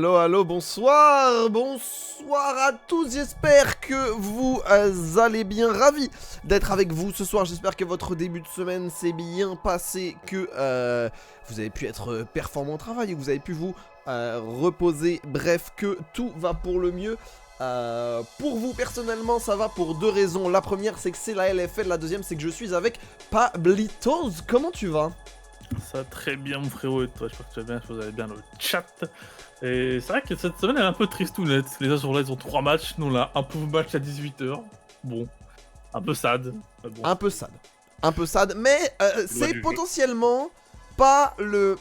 Allo, allo, bonsoir, bonsoir à tous, j'espère que vous allez bien, ravi d'être avec vous ce soir, j'espère que votre début de semaine s'est bien passé, que vous avez pu être performant au travail, que vous avez pu vous reposer, bref, que tout va pour le mieux. Pour vous personnellement ça va pour deux raisons, la première c'est que c'est la LFL, la deuxième c'est que je suis avec Pablitos. Comment tu vas? Ça va très bien mon frérot, et toi j'espère que tu vas bien, que vous allez bien dans le chat. Et c'est vrai que cette semaine elle est un peu tristounette, les Azurlais ils ont 3 matchs, nous on a un pauvre match à 18h, bon, un peu sad, mais bon. Un peu sad, mais c'est potentiellement pas le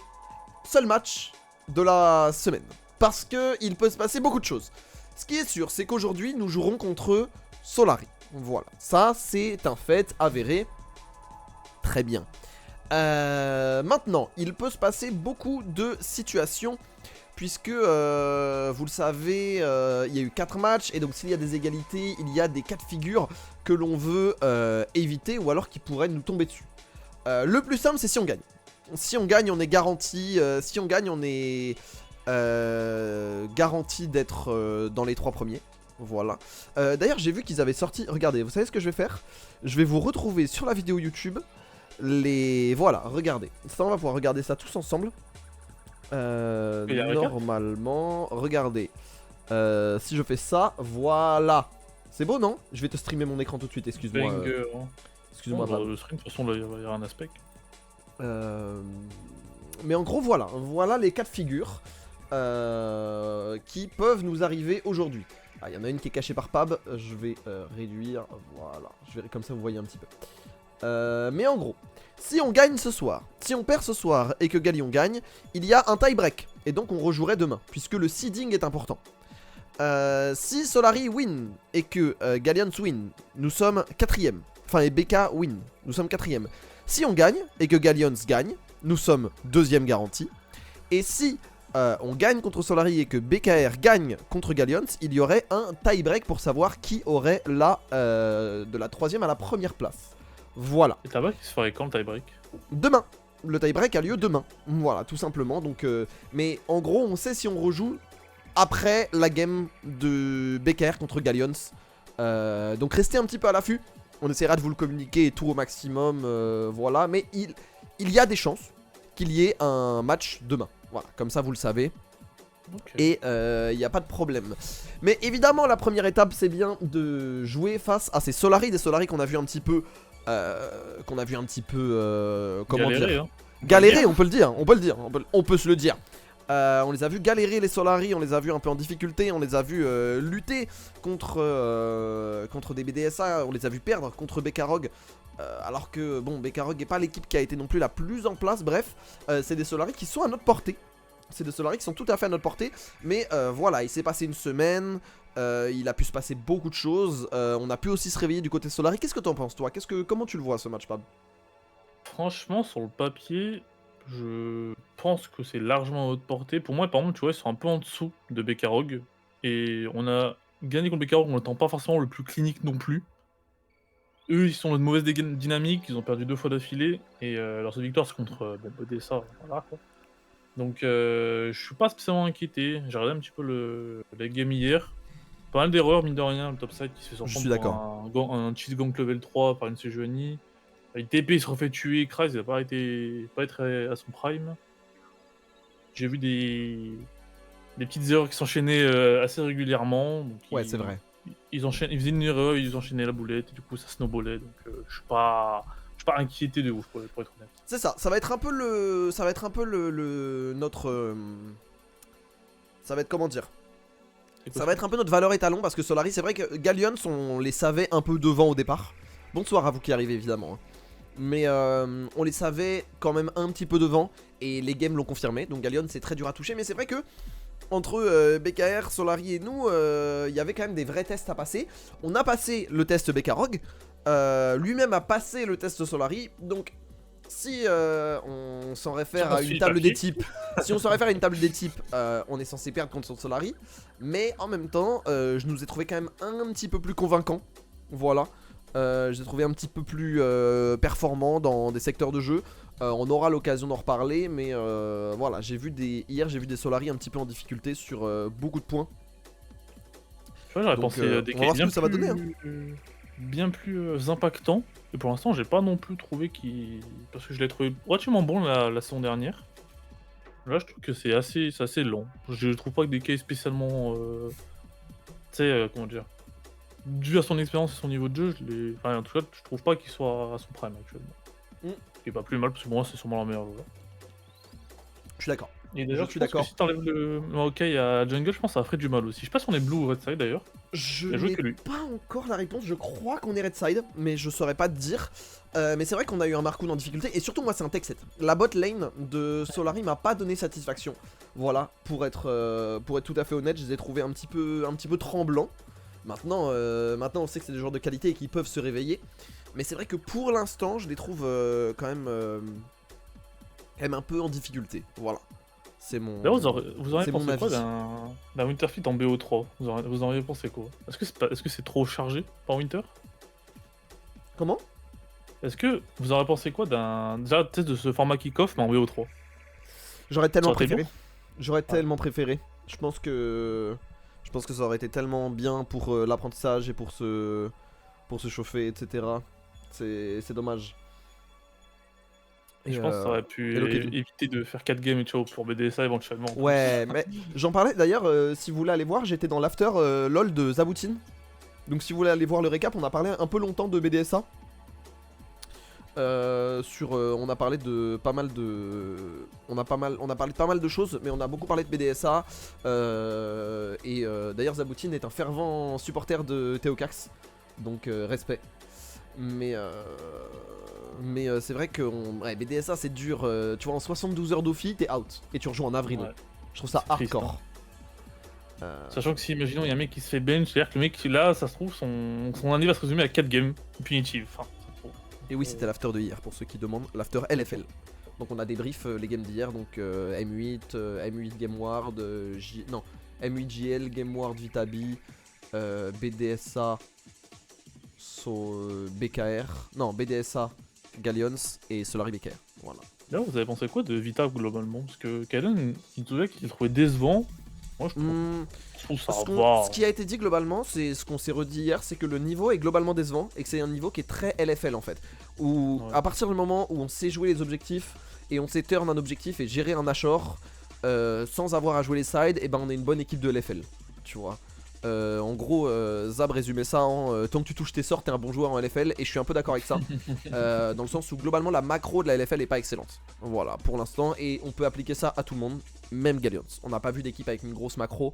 seul match de la semaine, parce que il peut se passer beaucoup de choses. Ce qui est sûr, c'est qu'aujourd'hui nous jouerons contre Solari, voilà, ça c'est un fait avéré, très bien. Maintenant, il peut se passer beaucoup de situations, puisque, vous le savez, il y a eu 4 matchs, et donc s'il y a des égalités, il y a des cas de figure que l'on veut éviter, ou alors qui pourraient nous tomber dessus. Le plus simple, c'est si on gagne. Si on gagne, on est garanti, si on gagne, on est garanti d'être dans les 3 premiers. Voilà. D'ailleurs, j'ai vu qu'ils avaient sorti, regardez, vous savez ce que je vais faire? Je vais vous retrouver sur la vidéo YouTube. Voilà, regardez. Ça, on va pouvoir regarder ça tous ensemble. Normalement, regardez. Si je fais ça, voilà. C'est beau, non? Je vais te streamer mon écran tout de suite, excuse-moi. Excuse-moi. Le stream, de toute façon, là, il va y avoir un aspect. Mais en gros, voilà. Voilà les cas de figure qui peuvent nous arriver aujourd'hui. Ah, il y en a une qui est cachée par Pab. Je vais réduire. Voilà. Je vais, comme ça, vous voyez un petit peu. Mais en gros, si on gagne ce soir, si on perd ce soir et que Gallion gagne, il y a un tie break. Et donc on rejouerait demain, puisque le seeding est important. Si Solari win et que Gallions win, nous sommes 4ème. Enfin, et BK win, nous sommes 4ème. Si on gagne et que Gallions gagne, nous sommes 2ème garantie. Et si on gagne contre Solari et que BKR gagne contre Gallions, il y aurait un tie break pour savoir qui aurait de la 3ème à la première place. Voilà. Et tie-break, il se ferait quand le tie-break? Demain. Le tie-break a lieu demain. Voilà, tout simplement. Donc, mais en gros, on sait si on rejoue après la game de BKR contre Gallions. Donc restez un petit peu à l'affût. On essaiera de vous le communiquer et tout au maximum. Voilà, mais il y a des chances qu'il y ait un match demain. Voilà, comme ça vous le savez. Okay. Et il n'y a pas de problème. Mais évidemment, la première étape, c'est bien de jouer face à ces Solari. Des Solari qu'on a vu un petit peu... comment galérer, dire, hein. Galérer, on peut le dire, on peut se le dire. On les a vus galérer les Solari, on les a vus un peu en difficulté, on les a vus lutter contre des BDSA, on les a vus perdre contre Bekarog. Alors que bon, Bekarog n'est pas l'équipe qui a été non plus la plus en place. Bref, c'est des Solari qui sont à notre portée. C'est des Solari qui sont tout à fait à notre portée. Mais voilà, il s'est passé une semaine. Il a pu se passer beaucoup de choses. On a pu aussi se réveiller du côté Solari. Qu'est-ce que t'en penses, toi? Comment tu le vois, ce match, Pab? Franchement, sur le papier, je pense que c'est largement à haute portée. Pour moi, par exemple, tu vois, ils sont un peu en dessous de Bekarog. Et on a gagné contre Bekarog, on n'attend pas forcément le plus clinique non plus. Eux, ils sont de mauvaise dynamique, ils ont perdu 2 fois d'affilée. Et leur seule victoire, c'est contre BDSA. Voilà, quoi. Donc, je suis pas spécialement inquiété. J'ai regardé un petit peu les games hier. Pas mal d'erreurs, mine de rien, le topside qui se fait sortir pour un cheat gank level 3 par une Sejuani. Il TP, il se refait tuer, Kraz, il a pas être à son prime. J'ai vu des petites erreurs qui s'enchaînaient assez régulièrement. Donc ouais, c'est vrai. Ils faisaient une erreur, ils enchaînaient la boulette, et du coup ça snowballait. Donc je suis pas inquiété de ouf, pour être honnête. C'est ça, ça va être un peu notre... Ça va être comment dire? Ça va être un peu notre valeur étalon parce que Solari, c'est vrai que Gallions, on les savait un peu devant au départ. Bonsoir à vous qui arrivez évidemment. Mais on les savait quand même un petit peu devant et les games l'ont confirmé. Donc Gallions, c'est très dur à toucher. Mais c'est vrai que entre BKR, Solari et nous, il y avait quand même des vrais tests à passer. On a passé le test Bekarog. Lui-même a passé le test Solari. Donc si on s'en réfère à une table des types, on est censé perdre contre Solari. Mais en même temps, je nous ai trouvé quand même un petit peu plus convaincant. Voilà. Je les ai trouvé un petit peu plus performants dans des secteurs de jeu. On aura l'occasion d'en reparler, mais voilà, hier j'ai vu des Solari un petit peu en difficulté sur beaucoup de points. Tu vois, j'aurais Donc, pensé des on va voir cas ce que ça va donner, hein. bien plus impactants. Et pour l'instant, j'ai pas non plus trouvé qu'il. Parce que je l'ai trouvé relativement bon la saison dernière. Là, je trouve que c'est assez lent. Je trouve pas que des cas spécialement. Tu sais, comment dire. Dû à son expérience et son niveau de jeu, enfin, en tout cas, je trouve pas qu'il soit à son prime actuellement. Mm. Ce qui est pas plus mal, parce que pour moi, c'est sûrement la meilleure joueur. Je suis d'accord. Et d'ailleurs, Je je suis pense que d'accord. si t'enlèves le Maokai à Jungle, je pense que ça ferait du mal aussi. Je sais pas si on est Blue ou Red Side d'ailleurs. Je Il a joué n'ai que lui. pas encore la réponse, je crois qu'on est Red Side, mais je saurais pas te dire. Mais c'est vrai qu'on a eu un Marcoon en difficulté, et surtout moi c'est un tech set. La bot lane de Solari m'a pas donné satisfaction. Voilà, pour être tout à fait honnête, je les ai trouvés un petit peu tremblants. Maintenant on sait que c'est des joueurs de qualité et qu'ils peuvent se réveiller. Mais c'est vrai que pour l'instant, je les trouve quand même un peu en difficulté. Voilà. C'est mon. D'ailleurs, vous auriez c'est mon pensé quoi avis. d'un Winterfit en BO3 vous auriez pensé quoi? Est-ce que c'est trop chargé par Winter? Comment? Est-ce que vous auriez pensé quoi d'un déjà test de ce format kick-off mais en BO3? J'aurais tellement Ça aurait été préféré. lourd. J'aurais tellement préféré. Je pense que ça aurait été tellement bien pour l'apprentissage et pour se chauffer, etc. C'est dommage. Et je pense que ça aurait pu hello, Kevin. éviter de faire 4 games et ciao pour BDSA éventuellement. Ouais, mais j'en parlais d'ailleurs, si vous voulez aller voir, j'étais dans l'after LOL de Zaboutine. Donc si vous voulez aller voir le récap, on a parlé un peu longtemps de BDSA. On a parlé de pas mal de. On a parlé de pas mal de choses, mais on a beaucoup parlé de BDSA. D'ailleurs, Zaboutine est un fervent supporter de Théocax. Donc respect. Mais c'est vrai que BDSA c'est dur. Tu vois, en 72 heures d'offi, t'es out. Et tu rejoins en avril. Ouais. Je trouve ça C'est triste, hardcore. Sachant que si, imaginons, il y a un mec qui se fait bench, c'est-à-dire que le mec, là, ça se trouve, son année va se résumer à 4 games punitives. Enfin, Et oui, c'était l'after de hier pour ceux qui demandent. L'after LFL. Donc on a débrief les games d'hier. Donc M8, M8 Game Ward, non, M8 JL, Game Ward Vitabi, BDSA, BKR, non, BDSA, Galleons et Solari BKR. Voilà. Là, vous avez pensé quoi de Vita globalement? Parce que Kaden, il trouvait qu'il est trouvé décevant. Moi, je trouve ça va. Ce qui a été dit globalement, c'est ce qu'on s'est redit hier, c'est que le niveau est globalement décevant et que c'est un niveau qui est très LFL en fait. Où à partir du moment où on sait jouer les objectifs et on sait turn un objectif et gérer un Nashor sans avoir à jouer les sides, et ben on est une bonne équipe de LFL, tu vois. En gros, Zab résumait ça en tant que tu touches tes sorts, t'es un bon joueur en LFL, et je suis un peu d'accord avec ça. Dans le sens où globalement la macro de la LFL est pas excellente. Voilà, pour l'instant, et on peut appliquer ça à tout le monde, même Galleons. On n'a pas vu d'équipe avec une grosse macro.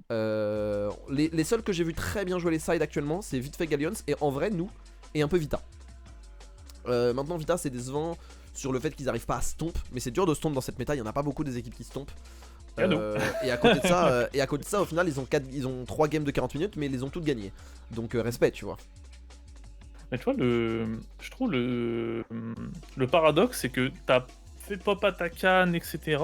Les seuls que j'ai vu très bien jouer les sides actuellement, c'est vite fait Galleons, et en vrai, nous, et un peu Vita. Maintenant, Vita, c'est décevant sur le fait qu'ils arrivent pas à stomp, mais c'est dur de stomp dans cette méta, il y en a pas beaucoup des équipes qui stompent. Et à côté de ça, au final, ils ont 3 games de 40 minutes, mais ils les ont toutes gagnées. Donc respect, tu vois. Mais tu vois, je trouve le paradoxe, c'est que t'as fait pop Atakan, etc.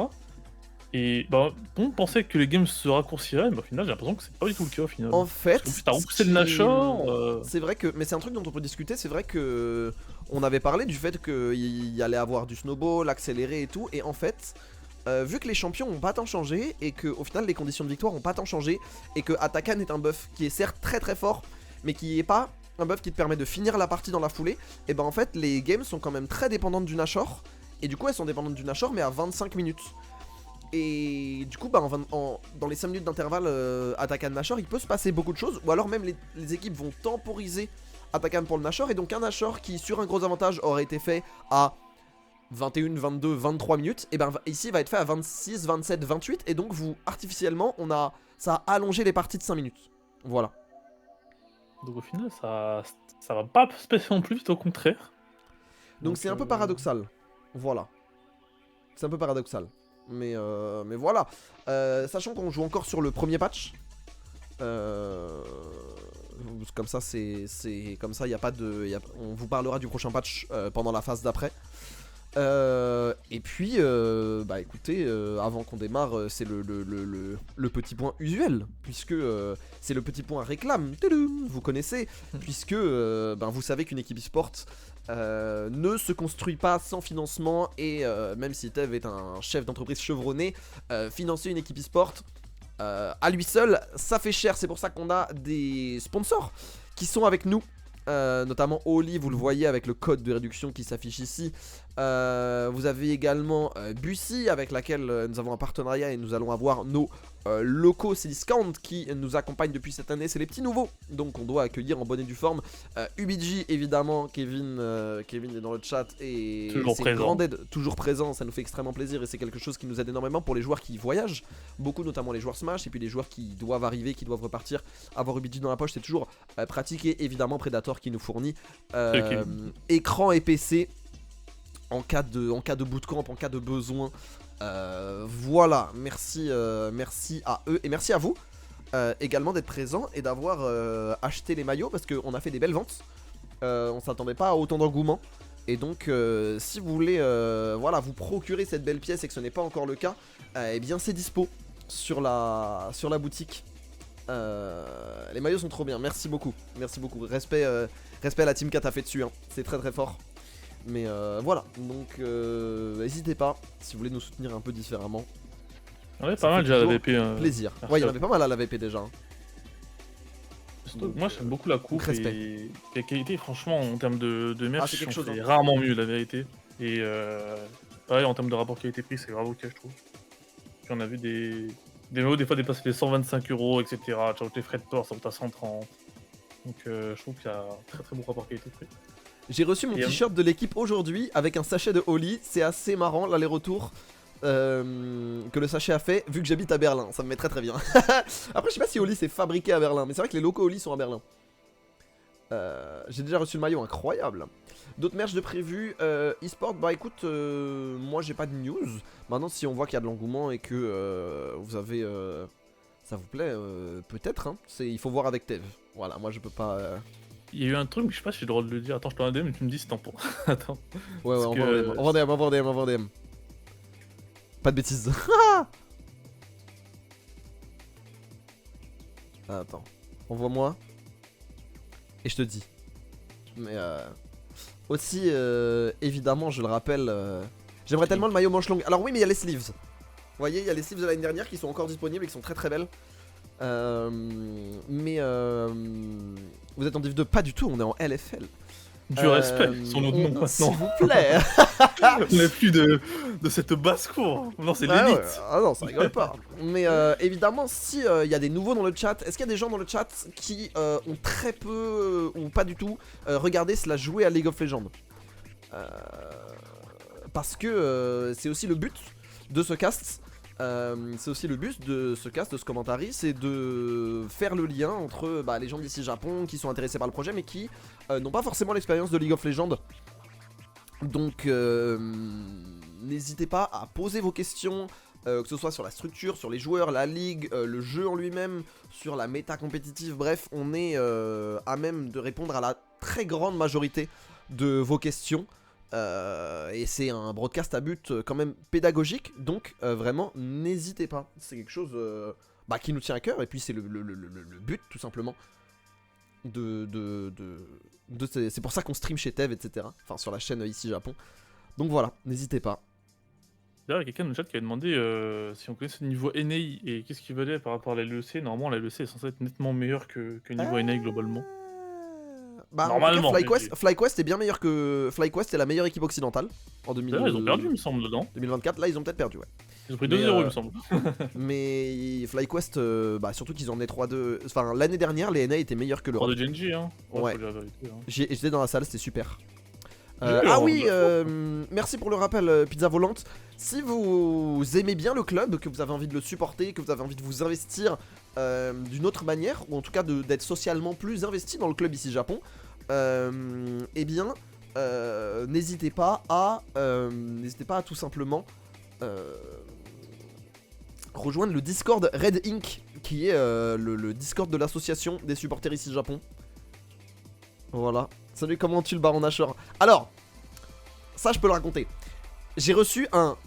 Et bah, on pensait que les games se raccourciraient, mais au final, j'ai l'impression que c'est pas du tout le cas au final. En fait, t'as repoussé le Nashor. C'est vrai que, mais c'est un truc dont on peut discuter. C'est vrai que on avait parlé du fait qu'il y allait avoir du snowball, accéléré et tout. Et en fait, vu que les champions ont pas tant changé et que au final les conditions de victoire ont pas tant changé et que Atakan est un buff qui est certes très très fort, mais qui est pas un buff qui te permet de finir la partie dans la foulée, et ben en fait les games sont quand même très dépendantes du Nashor. Et du coup elles sont dépendantes du Nashor mais à 25 minutes. Et du coup, bah, dans les 5 minutes d'intervalle Atakan Nashor, il peut se passer beaucoup de choses. Ou alors même les équipes vont temporiser Atakan pour le Nashor. Et donc un Nashor qui, sur un gros avantage, aurait été fait à 21, 22, 23 minutes, et ben ici il va être fait à 26, 27, 28. Et donc artificiellement, ça a allongé les parties de 5 minutes. Voilà. Donc au final, ça va pas spécialement plus vite, au contraire. Donc c'est un peu paradoxal. Voilà. C'est un peu paradoxal. Mais voilà. Sachant qu'on joue encore sur le premier patch. Comme ça, comme ça, il y a pas de. On vous parlera du prochain patch pendant la phase d'après. Et puis, bah écoutez, avant qu'on démarre, c'est le petit point usuel, puisque c'est le petit point réclame. Vous connaissez, puisque ben, vous savez qu'une équipe e-sport ne se construit pas sans financement et même si Tev est un chef d'entreprise chevronné, financer une équipe e-sport à lui seul ça fait cher. C'est pour ça qu'on a des sponsors qui sont avec nous, notamment Oli, vous le voyez avec le code de réduction qui s'affiche ici. Vous avez également Bussy avec laquelle nous avons un partenariat et nous allons avoir nos locaux Cdiscount qui nous accompagnent depuis cette année. C'est les petits nouveaux, donc on doit accueillir en bonne et due forme. UBG évidemment, Kevin est dans le chat et c'est une grande aide, toujours présent, ça nous fait extrêmement plaisir et c'est quelque chose qui nous aide énormément pour les joueurs qui voyagent, beaucoup notamment les joueurs Smash et puis les joueurs qui doivent arriver, qui doivent repartir. Avoir UBG dans la poche c'est toujours pratique et évidemment Predator qui nous fournit écran et PC en cas de bootcamp, en cas de besoin. Voilà, merci à eux et merci à vous également d'être présents et d'avoir acheté les maillots parce qu'on a fait des belles ventes. On s'attendait pas à autant d'engouement. Et donc si vous voulez voilà, vous procurer cette belle pièce et que ce n'est pas encore le cas, eh bien c'est dispo sur la boutique. Les maillots sont trop bien, merci beaucoup. Respect à la team qui a fait dessus, hein. C'est très très fort. Mais voilà, donc n'hésitez pas si vous voulez nous soutenir un peu différemment. Ouais, pas mal déjà la VP. Plaisir. Ouais, il y en avait pas mal à la VP déjà. Hein. Donc, moi j'aime beaucoup la coupe et la qualité, franchement, en termes de merch, c'est hein. rarement mieux la vérité. Et pareil, en termes de rapport qualité-prix, c'est grave ok, je trouve. Puis on a vu des maillots des fois dépasser les 125 €, etc. Tu as les frais de port, ça coûte à 130. Donc je trouve qu'il y a un très très bon rapport qualité-prix. J'ai reçu mon t-shirt de l'équipe aujourd'hui avec un sachet de Oli. C'est assez marrant l'aller-retour que le sachet a fait vu que j'habite à Berlin. Ça me met très très bien. Après je sais pas si Oli c'est fabriqué à Berlin, mais c'est vrai que les locaux Oli sont à Berlin. J'ai déjà reçu le maillot, incroyable. D'autres merch de prévu e-sport, bah écoute, moi j'ai pas de news. Maintenant si on voit qu'il y a de l'engouement et que vous avez... ça vous plaît, peut-être, hein. Il faut voir avec Tev. Voilà, moi je peux pas... Il y a eu un truc, mais je sais pas si j'ai le droit de le dire. Attends, je te donne un DM et tu me dis si t'en penses. Attends. Ouais, envoie DM. Pas de bêtises. Attends, envoie-moi. Et je te dis. Mais aussi, évidemment, je le rappelle, j'aimerais tellement le maillot manche longue. Alors oui, mais il y a les sleeves. Vous voyez, il y a les sleeves de l'année dernière qui sont encore disponibles et qui sont très très belles. Vous êtes en Div 2? Pas du tout, on est en LFL. Du respect, son autre nom maintenant. S'il vous plaît. On n'est plus de cette basse-cour. Non, c'est l'élite. Ouais. Ah non, ça rigole pas. Mais évidemment, si y a des nouveaux dans le chat, est-ce qu'il y a des gens dans le chat qui ont très peu ou pas du tout regardé / joué à League of Legends? Parce que c'est aussi le but de ce cast. C'est aussi le but de ce cast, de ce commentary, c'est de faire le lien entre les gens d'ici Japon qui sont intéressés par le projet mais qui n'ont pas forcément l'expérience de League of Legends. Donc n'hésitez pas à poser vos questions, que ce soit sur la structure, sur les joueurs, la ligue, le jeu en lui-même, sur la méta compétitive, bref, on est à même de répondre à la très grande majorité de vos questions. Et c'est un broadcast à but quand même pédagogique, donc vraiment n'hésitez pas, c'est quelque chose qui nous tient à cœur et puis c'est le but tout simplement c'est pour ça qu'on stream chez Tev, etc. Enfin sur la chaîne ici Japon, donc voilà, n'hésitez pas. D'ailleurs il y a quelqu'un dans le chat qui a demandé si on connaissait le niveau NAI et qu'est-ce qu'il valait par rapport à la LEC. Normalement la LEC est censée être nettement meilleure que niveau NAI globalement. Normalement, FlyQuest est bien meilleur que... FlyQuest est la meilleure équipe occidentale en 2024. Ils ont perdu, il me semble, dedans. 2024, là, ils ont peut-être perdu, ouais. Ils ont pris 2-0, il me semble. Mais FlyQuest, surtout qu'ils ont emmené 3-2... Enfin, l'année dernière, les NA étaient meilleurs que l'Europe. 3 de Genji, hein. Ouais. J'étais dans la salle, c'était super. Merci pour le rappel, Pizza Volante. Si vous aimez bien le club, que vous avez envie de le supporter, que vous avez envie de vous investir d'une autre manière, ou en tout cas d'être socialement plus investi dans le club ici Japon, eh bien, n'hésitez pas à tout simplement rejoindre le Discord Red Inc, qui est le Discord de l'association des supporters ici Japon. Voilà. Salut, comment tu le baron Nashor? Alors, ça je peux le raconter. J'ai reçu un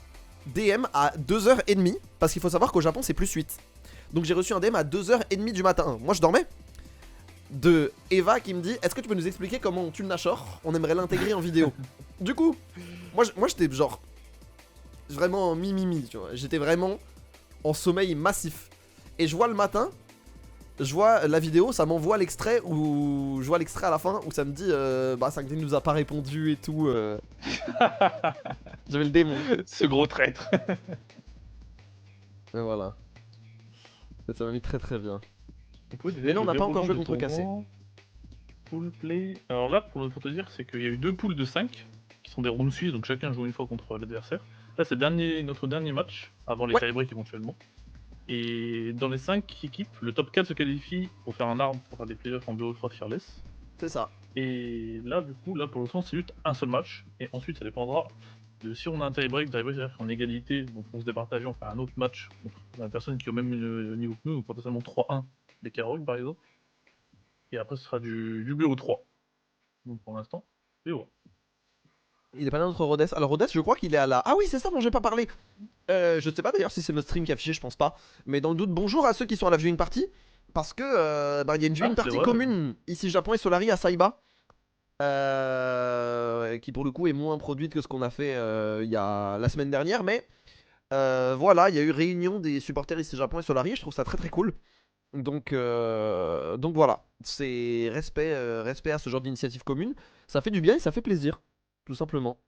DM à 2h30, parce qu'il faut savoir qu'au Japon c'est plus 8. Donc j'ai reçu un DM à 2h30 du matin. Moi je dormais. de Eva qui me dit est-ce que tu peux nous expliquer comment on tue le Nashor? On aimerait l'intégrer en vidéo. Du coup, moi j'étais genre vraiment mi, tu vois. J'étais vraiment en sommeil massif. Et je vois le matin, je vois la vidéo, ça m'envoie l'extrait où je vois l'extrait à la fin où ça me dit bah Sanctine nous a pas répondu et tout. J'avais le démon. Ce gros traître. Et voilà. Ça m'a mis très très bien. Mais non, on n'a pas encore joué contre Cassé. Pool play. Alors là, pour te dire, c'est qu'il y a eu 2 poules de 5 qui sont des rounds suisses, donc chacun joue une fois contre l'adversaire. Là, c'est notre dernier match, avant les tie-breaks éventuellement. Et dans les 5 équipes, le top 4 se qualifie pour faire un arbre pour faire des playoffs en BO3 Fearless. C'est ça. Et là, du coup, là pour l'instant, c'est juste un seul match. Et ensuite, ça dépendra de si on a un tie-break, c'est-à-dire qu'en égalité, donc on se départage, on fait un autre match contre la personne qui est au même niveau que nous, donc potentiellement 3-1 des Karog par exemple. Et après, ce sera du BO3. Donc pour l'instant, BO1. Il est pas là notre Rhodes. Alors Rhodes, je crois qu'il est à la. Ah oui, c'est ça dont j'ai pas parlé. Je sais pas d'ailleurs si c'est notre stream qui est affiché, je pense pas. Mais dans le doute, bonjour à ceux qui sont à la viewing party. Parce que il y a une viewing party commune ici Japon et Solari à Saiba. Qui pour le coup est moins produite que ce qu'on a fait il y a la semaine dernière. Mais voilà, il y a eu réunion des supporters ici Japon et Solari. Et je trouve ça très très cool. Donc voilà, c'est respect à ce genre d'initiative commune. Ça fait du bien et ça fait plaisir, tout simplement.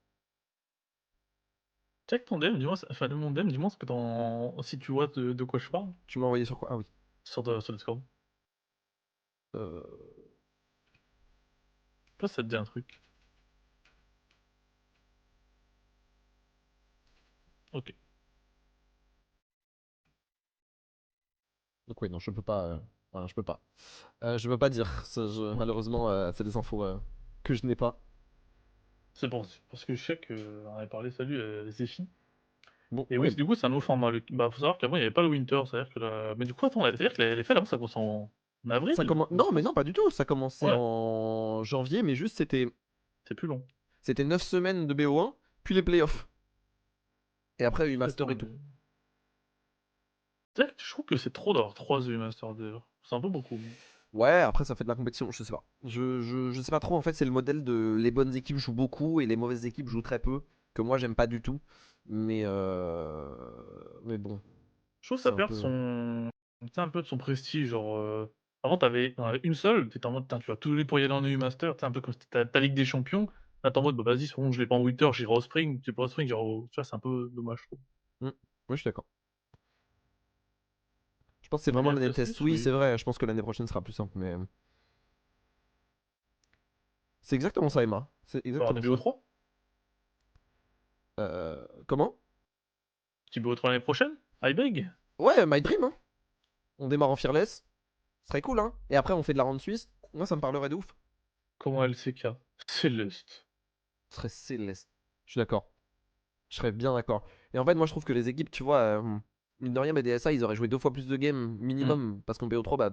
Check ton DM, dis-moi, enfin mon DM, dis-moi ce que si tu vois de quoi je parle. Tu m'as envoyé sur quoi? Ah oui. Sur Discord. Euh... Je sais pas si ça te dit un truc. Ok. Donc oui, non, je peux pas. Voilà, je peux pas. Je peux pas dire. Malheureusement, c'est des infos que je n'ai pas. C'est parce que je sais qu'on avait parlé, salut, Zephy. Bon, Et ouais. oui, du coup, c'est un nouveau format. Bah, faut savoir qu'avant, il n'y avait pas le Winter, c'est-à-dire que Mais du coup, attends, c'est-à-dire que les fêtes, avant, ça commence en avril? Ça commence. Non, mais non, pas du tout. Ça commençait Ouais, en janvier, mais juste c'est plus long. c'était 9 semaines de BO1, puis les playoffs. Et après, il y a eu Master Attends, et tout. je trouve que c'est trop d'avoir 3 Master d'ailleurs. C'est un peu beaucoup. Ouais, après ça fait de la compétition, je sais pas. Je sais pas trop, en fait c'est le modèle de les bonnes équipes jouent beaucoup et les mauvaises équipes jouent très peu, que moi j'aime pas du tout. Mais bon, Je trouve que c'est ça un perd peu... son. Tu sais, un peu de son prestige. Genre, avant, t'en avais une seule, t'étais en mode, putain, tu vas tous les pour y aller en EU Master, tu sais, un peu comme si c'était ta Ligue des Champions. Là, t'es en mode, bah vas-y, c'est bon, je l'ai pas en Winter, j'irai au Spring. Tu pas au Spring, genre, tu vois, c'est un peu dommage, je trouve. Hmm. Ouais, je suis d'accord. Je pense que c'est Mais vraiment l'année après, de test. c'est Oui, c'est oui. vrai, je pense que l'année prochaine sera plus simple, mais... C'est exactement ça, Emma. C'est Tu vas avoir exactement des ça. BO3? Comment? Petit BO3 l'année prochaine? I beg? Ouais, My Dream, hein. On démarre en Fearless. Ce serait cool, hein. Et après on fait de la rente suisse. Moi ça me parlerait de ouf. Comment LCK? Céleste. Ce serait céleste. Je suis d'accord. Je serais bien d'accord. Et en fait, moi, je trouve que les équipes, tu vois, mine de rien, BDSA, ils auraient joué 2 fois plus de games Hmm. minimum. Parce qu'en BO3, bah,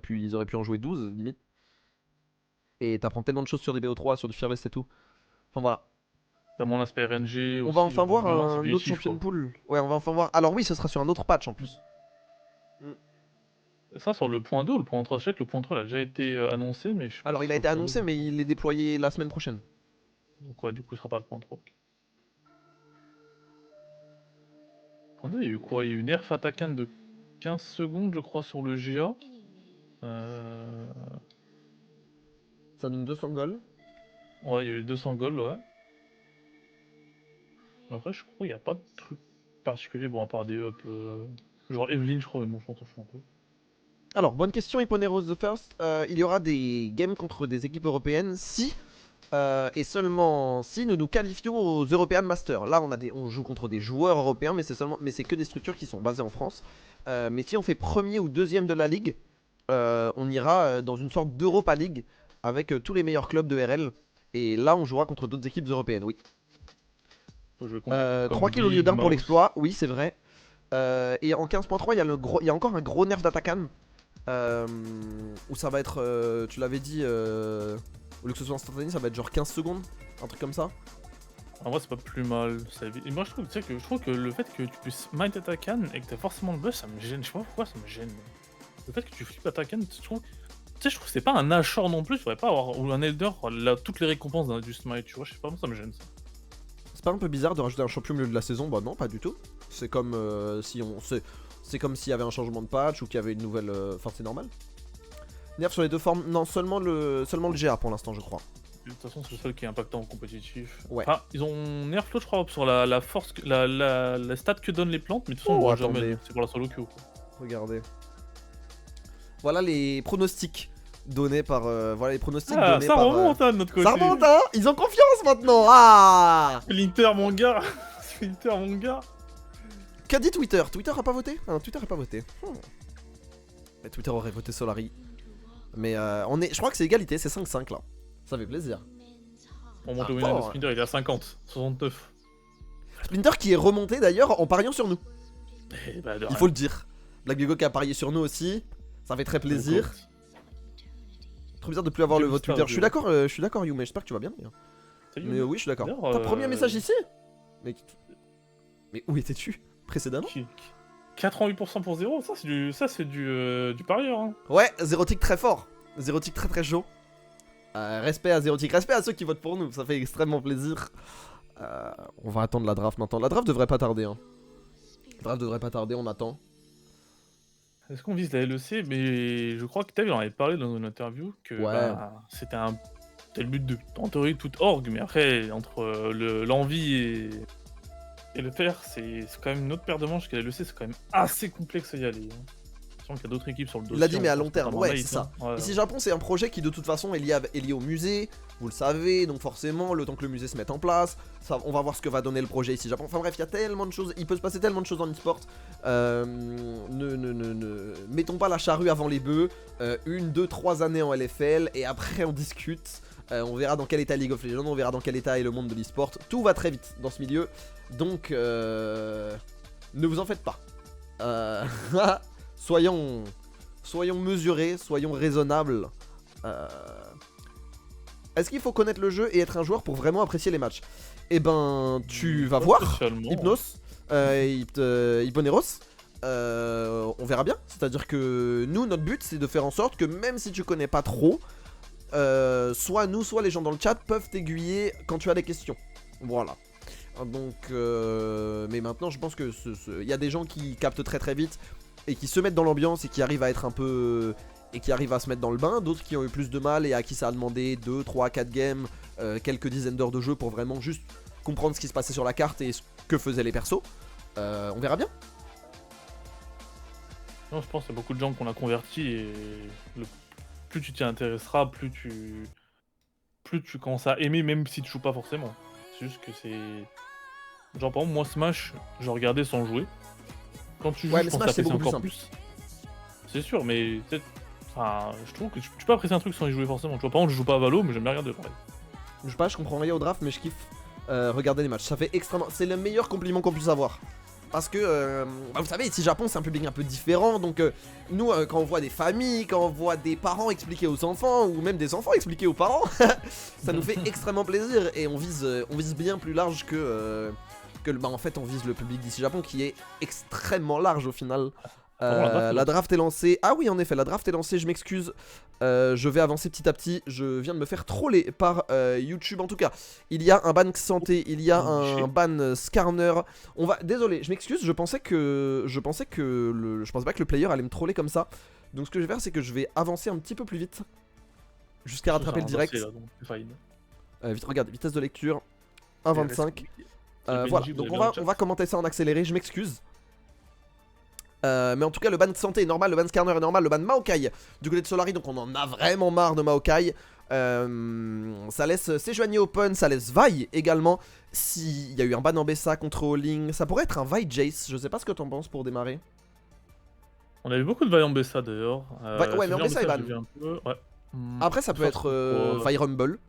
ils auraient pu en jouer 12, limite. Et t'apprends tellement de choses sur des BO3, sur du Fearless et tout. Enfin, voilà. T'as mon aspect RNG On va aussi, enfin voir vraiment, c'est un autre objectif, champion quoi. pool. Ouais, on va enfin voir. Alors, oui, ce sera sur un autre patch en plus. Ça, sur le point 2 ou le point 3, je sais que le point 3 il a déjà été annoncé, mais je sais pas Alors, si il a sur le été point 2. annoncé, mais il est déployé la semaine prochaine. Donc, ouais, du coup, ce sera pas le point 3. Point 2, il y a eu quoi? Il y a eu une nerf attaquant de 15 secondes, je crois, sur le GA. Euh... Ça donne 200 goals. Ouais, il y a eu 200 goals, ouais. Après, je crois qu'il n'y a pas de truc particulier, bon, à part des up. Genre Evelyn, je crois, mais bon, je m'en fiche un peu. Alors, bonne question, Hipponeros the First. Il y aura des games contre des équipes européennes si et seulement si nous nous qualifions aux European Masters. Là, on joue contre des joueurs européens, mais c'est que des structures qui sont basées en France. Mais si on fait premier ou deuxième de la ligue, on ira dans une sorte d'Europa League avec tous les meilleurs clubs de RL. Et là, on jouera contre d'autres équipes européennes, oui. Faut jouer contre comme 3 kills au lieu Big, d'un pour Mouse. l'exploit, oui, c'est vrai. Et en 15.3, il y a encore un gros nerf d'Atakan. Où ça va être, tu l'avais dit, au lieu que ce soit instantané, ça va être genre 15 secondes, un truc comme ça. En vrai, c'est pas plus mal. Et moi, je trouve que le fait que tu puisses mind Attacan et que t'as forcément le buff, ça me gêne. Je sais pas pourquoi ça me gêne. Le fait que tu flippes Attacan, je trouve. sais, je trouve que c'est pas un Ashore non plus, il faudrait pas avoir, ou un Elder, toutes les récompenses du Smite, tu vois, je sais pas, moi ça me gêne ça. C'est pas un peu bizarre de rajouter un champion au milieu de la saison? Bah non, pas du tout. C'est comme si on... C'est comme s'il y avait un changement de patch ou qu'il y avait une nouvelle... Enfin, c'est normal. Nerf sur les deux formes... Non, seulement le GA pour l'instant, je crois. De toute façon, c'est le seul qui est impactant en compétitif. Ouais. Ah, ils ont nerf l'autre, je crois, sur la force, la stat que donnent les plantes, mais de toute façon, on voit jamais. C'est pour la solo queue. Regardez. Voilà les pronostics donnés par. Voilà les pronostics donnés ça par. Remonte de notre côté. Ça remonte, hein. Ils ont confiance maintenant. Ah. L'Inter, mon gars. L'Inter, mon gars. Qu'a dit Twitter? Twitter a pas voté? Ah, Twitter a pas voté. Mais Twitter aurait voté Solari. Mais on est. Je crois que c'est égalité, c'est 5-5 là. Ça fait plaisir. On monte au winner de Splinter, il est à 50, 69. Splinter qui est remonté d'ailleurs en pariant sur nous. Bah, il faut le dire. Black Hugo qui a parié sur nous aussi. Ça fait très plaisir. Trop bizarre de plus avoir le vote Twitter. Je suis d'accord, You, mais j'espère que tu vas bien. Mais oui, je suis d'accord. T'as premier message ici? Mais où étais-tu précédemment? 88% pour 0, ça c'est du parieur. Hein. Ouais, Zérotic très fort. Zérotic très très chaud. Respect à Zérotic, respect à ceux qui votent pour nous, ça fait extrêmement plaisir. On va attendre la draft maintenant. La draft devrait pas tarder. Hein. La draft devrait pas tarder, on attend. Est-ce qu'on vise la LEC? Mais je crois que Tav en avait parlé dans une interview que c'était le but de, en théorie, toute org, mais après, entre l'envie et le faire, c'est quand même une autre paire de manches que la LEC, c'est quand même assez complexe à y aller. Hein. Je sens qu'il y a d'autres équipes sur le dossier. Il l'a dit, mais à long terme, ouais, c'est ça. Ouais, Ici Japon, c'est un projet qui de toute façon est lié au musée, vous le savez, donc forcément, le temps que le musée se mette en place, on va voir ce que va donner le projet ici Japon. Enfin bref, il y a tellement de choses, il peut se passer tellement de choses en e-sport. Mettons pas la charrue avant les bœufs. 1, 2, 3 années en LFL, et après on discute. On verra dans quel état League of Legends, on verra dans quel état est le monde de l'e-sport. Tout va très vite dans ce milieu, donc ne vous en faites pas. Soyons mesurés, soyons raisonnables. Est-ce qu'il faut connaître le jeu et être un joueur pour vraiment apprécier les matchs? Eh ben, tu vas voir, Hypnos, Hyponeros, on verra bien. C'est-à-dire que nous, notre but, c'est de faire en sorte que même si tu connais pas trop, soit nous, soit les gens dans le chat peuvent t'aiguiller quand tu as des questions. Voilà. Donc, mais maintenant, je pense que y a des gens qui captent très très vite et qui se mettent dans l'ambiance et qui arrivent à être un peu... et qui arrivent à se mettre dans le bain, d'autres qui ont eu plus de mal et à qui ça a demandé 2, 3, 4 games, quelques dizaines d'heures de jeu pour vraiment juste comprendre ce qui se passait sur la carte et ce que faisaient les persos. On verra bien. Non, je pense qu'il y a beaucoup de gens qu'on a converti et plus tu t'y intéresseras, plus tu commences à aimer même si tu joues pas forcément. C'est juste que c'est... Genre par exemple, moi Smash, je regardais sans jouer. Quand tu joues, je pense apprécier encore plus. C'est sûr, mais peut-être... Enfin, je trouve que tu peux apprécier un truc sans y jouer forcément. Tu vois, par exemple, je joue pas à Valo, mais j'aime bien regarder pareil. Je sais pas, je comprends rien au draft, mais je kiffe regarder les matchs. Ça fait extrêmement... C'est le meilleur compliment qu'on puisse avoir. Parce que, vous savez, ici Japon, c'est un public un peu différent. Donc, nous, quand on voit des familles, quand on voit des parents expliquer aux enfants, ou même des enfants expliquer aux parents, ça nous fait extrêmement plaisir. Et on vise bien plus large que en fait, on vise le public d'ici Japon, qui est extrêmement large au final. La draft est lancée. Ah oui, en effet, la draft est lancée, je m'excuse. Je vais avancer petit à petit. Je viens de me faire troller par YouTube. En tout cas, il y a un ban santé, il y a un ban Skarner. On va... Désolé, je m'excuse, je pensais pas que le player allait me troller comme ça. Donc ce que je vais faire, c'est que je vais avancer un petit peu plus vite jusqu'à rattraper le direct. Vite, regarde, vitesse de lecture 1,25. Voilà, donc on va commenter ça en accéléré, je m'excuse. Mais en tout cas, le ban santé est normal, le ban Skarner est normal, le ban Maokai du côté de Solari, donc on en a vraiment marre de Maokai. Ça laisse Sejuani open, ça laisse Vi également. S'il y a eu un ban en Bessa contre All-In, ça pourrait être un Vi Jace, je sais pas ce que t'en penses pour démarrer. On a eu beaucoup de Vi en Bessa d'ailleurs. Ouais, mais en Bessa est ban. Ouais. Après, ça peut être Vi Rumble.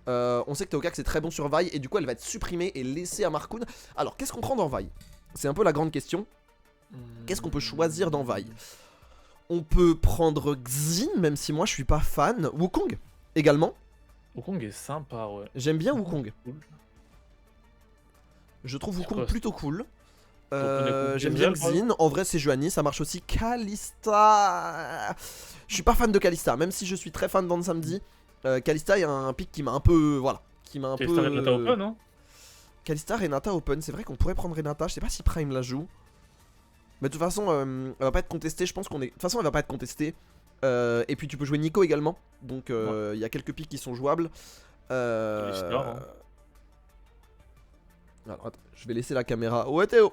On sait que Teokax c'est très bon sur Vi et du coup elle va être supprimée et laissée à Markoon. Alors qu'est-ce qu'on prend dans Vi? C'est un peu la grande question. Qu'est-ce qu'on peut choisir dans Vi? On peut prendre Xin, même si moi je suis pas fan. Wukong également. Wukong est sympa, ouais. J'aime bien Wukong. Je trouve Wukong plutôt cool. Donc on est contre J'aime bien Ezreal, par exemple. Xin. En vrai, c'est Juani. Ça marche aussi. Kalista. Je suis pas fan de Kalista, même si je suis très fan d'An Samedi. Kalista, il y a un pic qui m'a un peu. Voilà. Qui m'a un Kalista peu. Renata Open, hein. Kalista, Renata Open. C'est vrai qu'on pourrait prendre Renata. Je sais pas si Prime la joue. Mais de toute façon, elle va pas être contestée. Je pense qu'on est. De toute façon, elle va pas être contestée. Et puis tu peux jouer Nico également. Donc il y a quelques pics qui sont jouables. Kalista, hein. Alors attends, je vais laisser la caméra. Ouais Théo.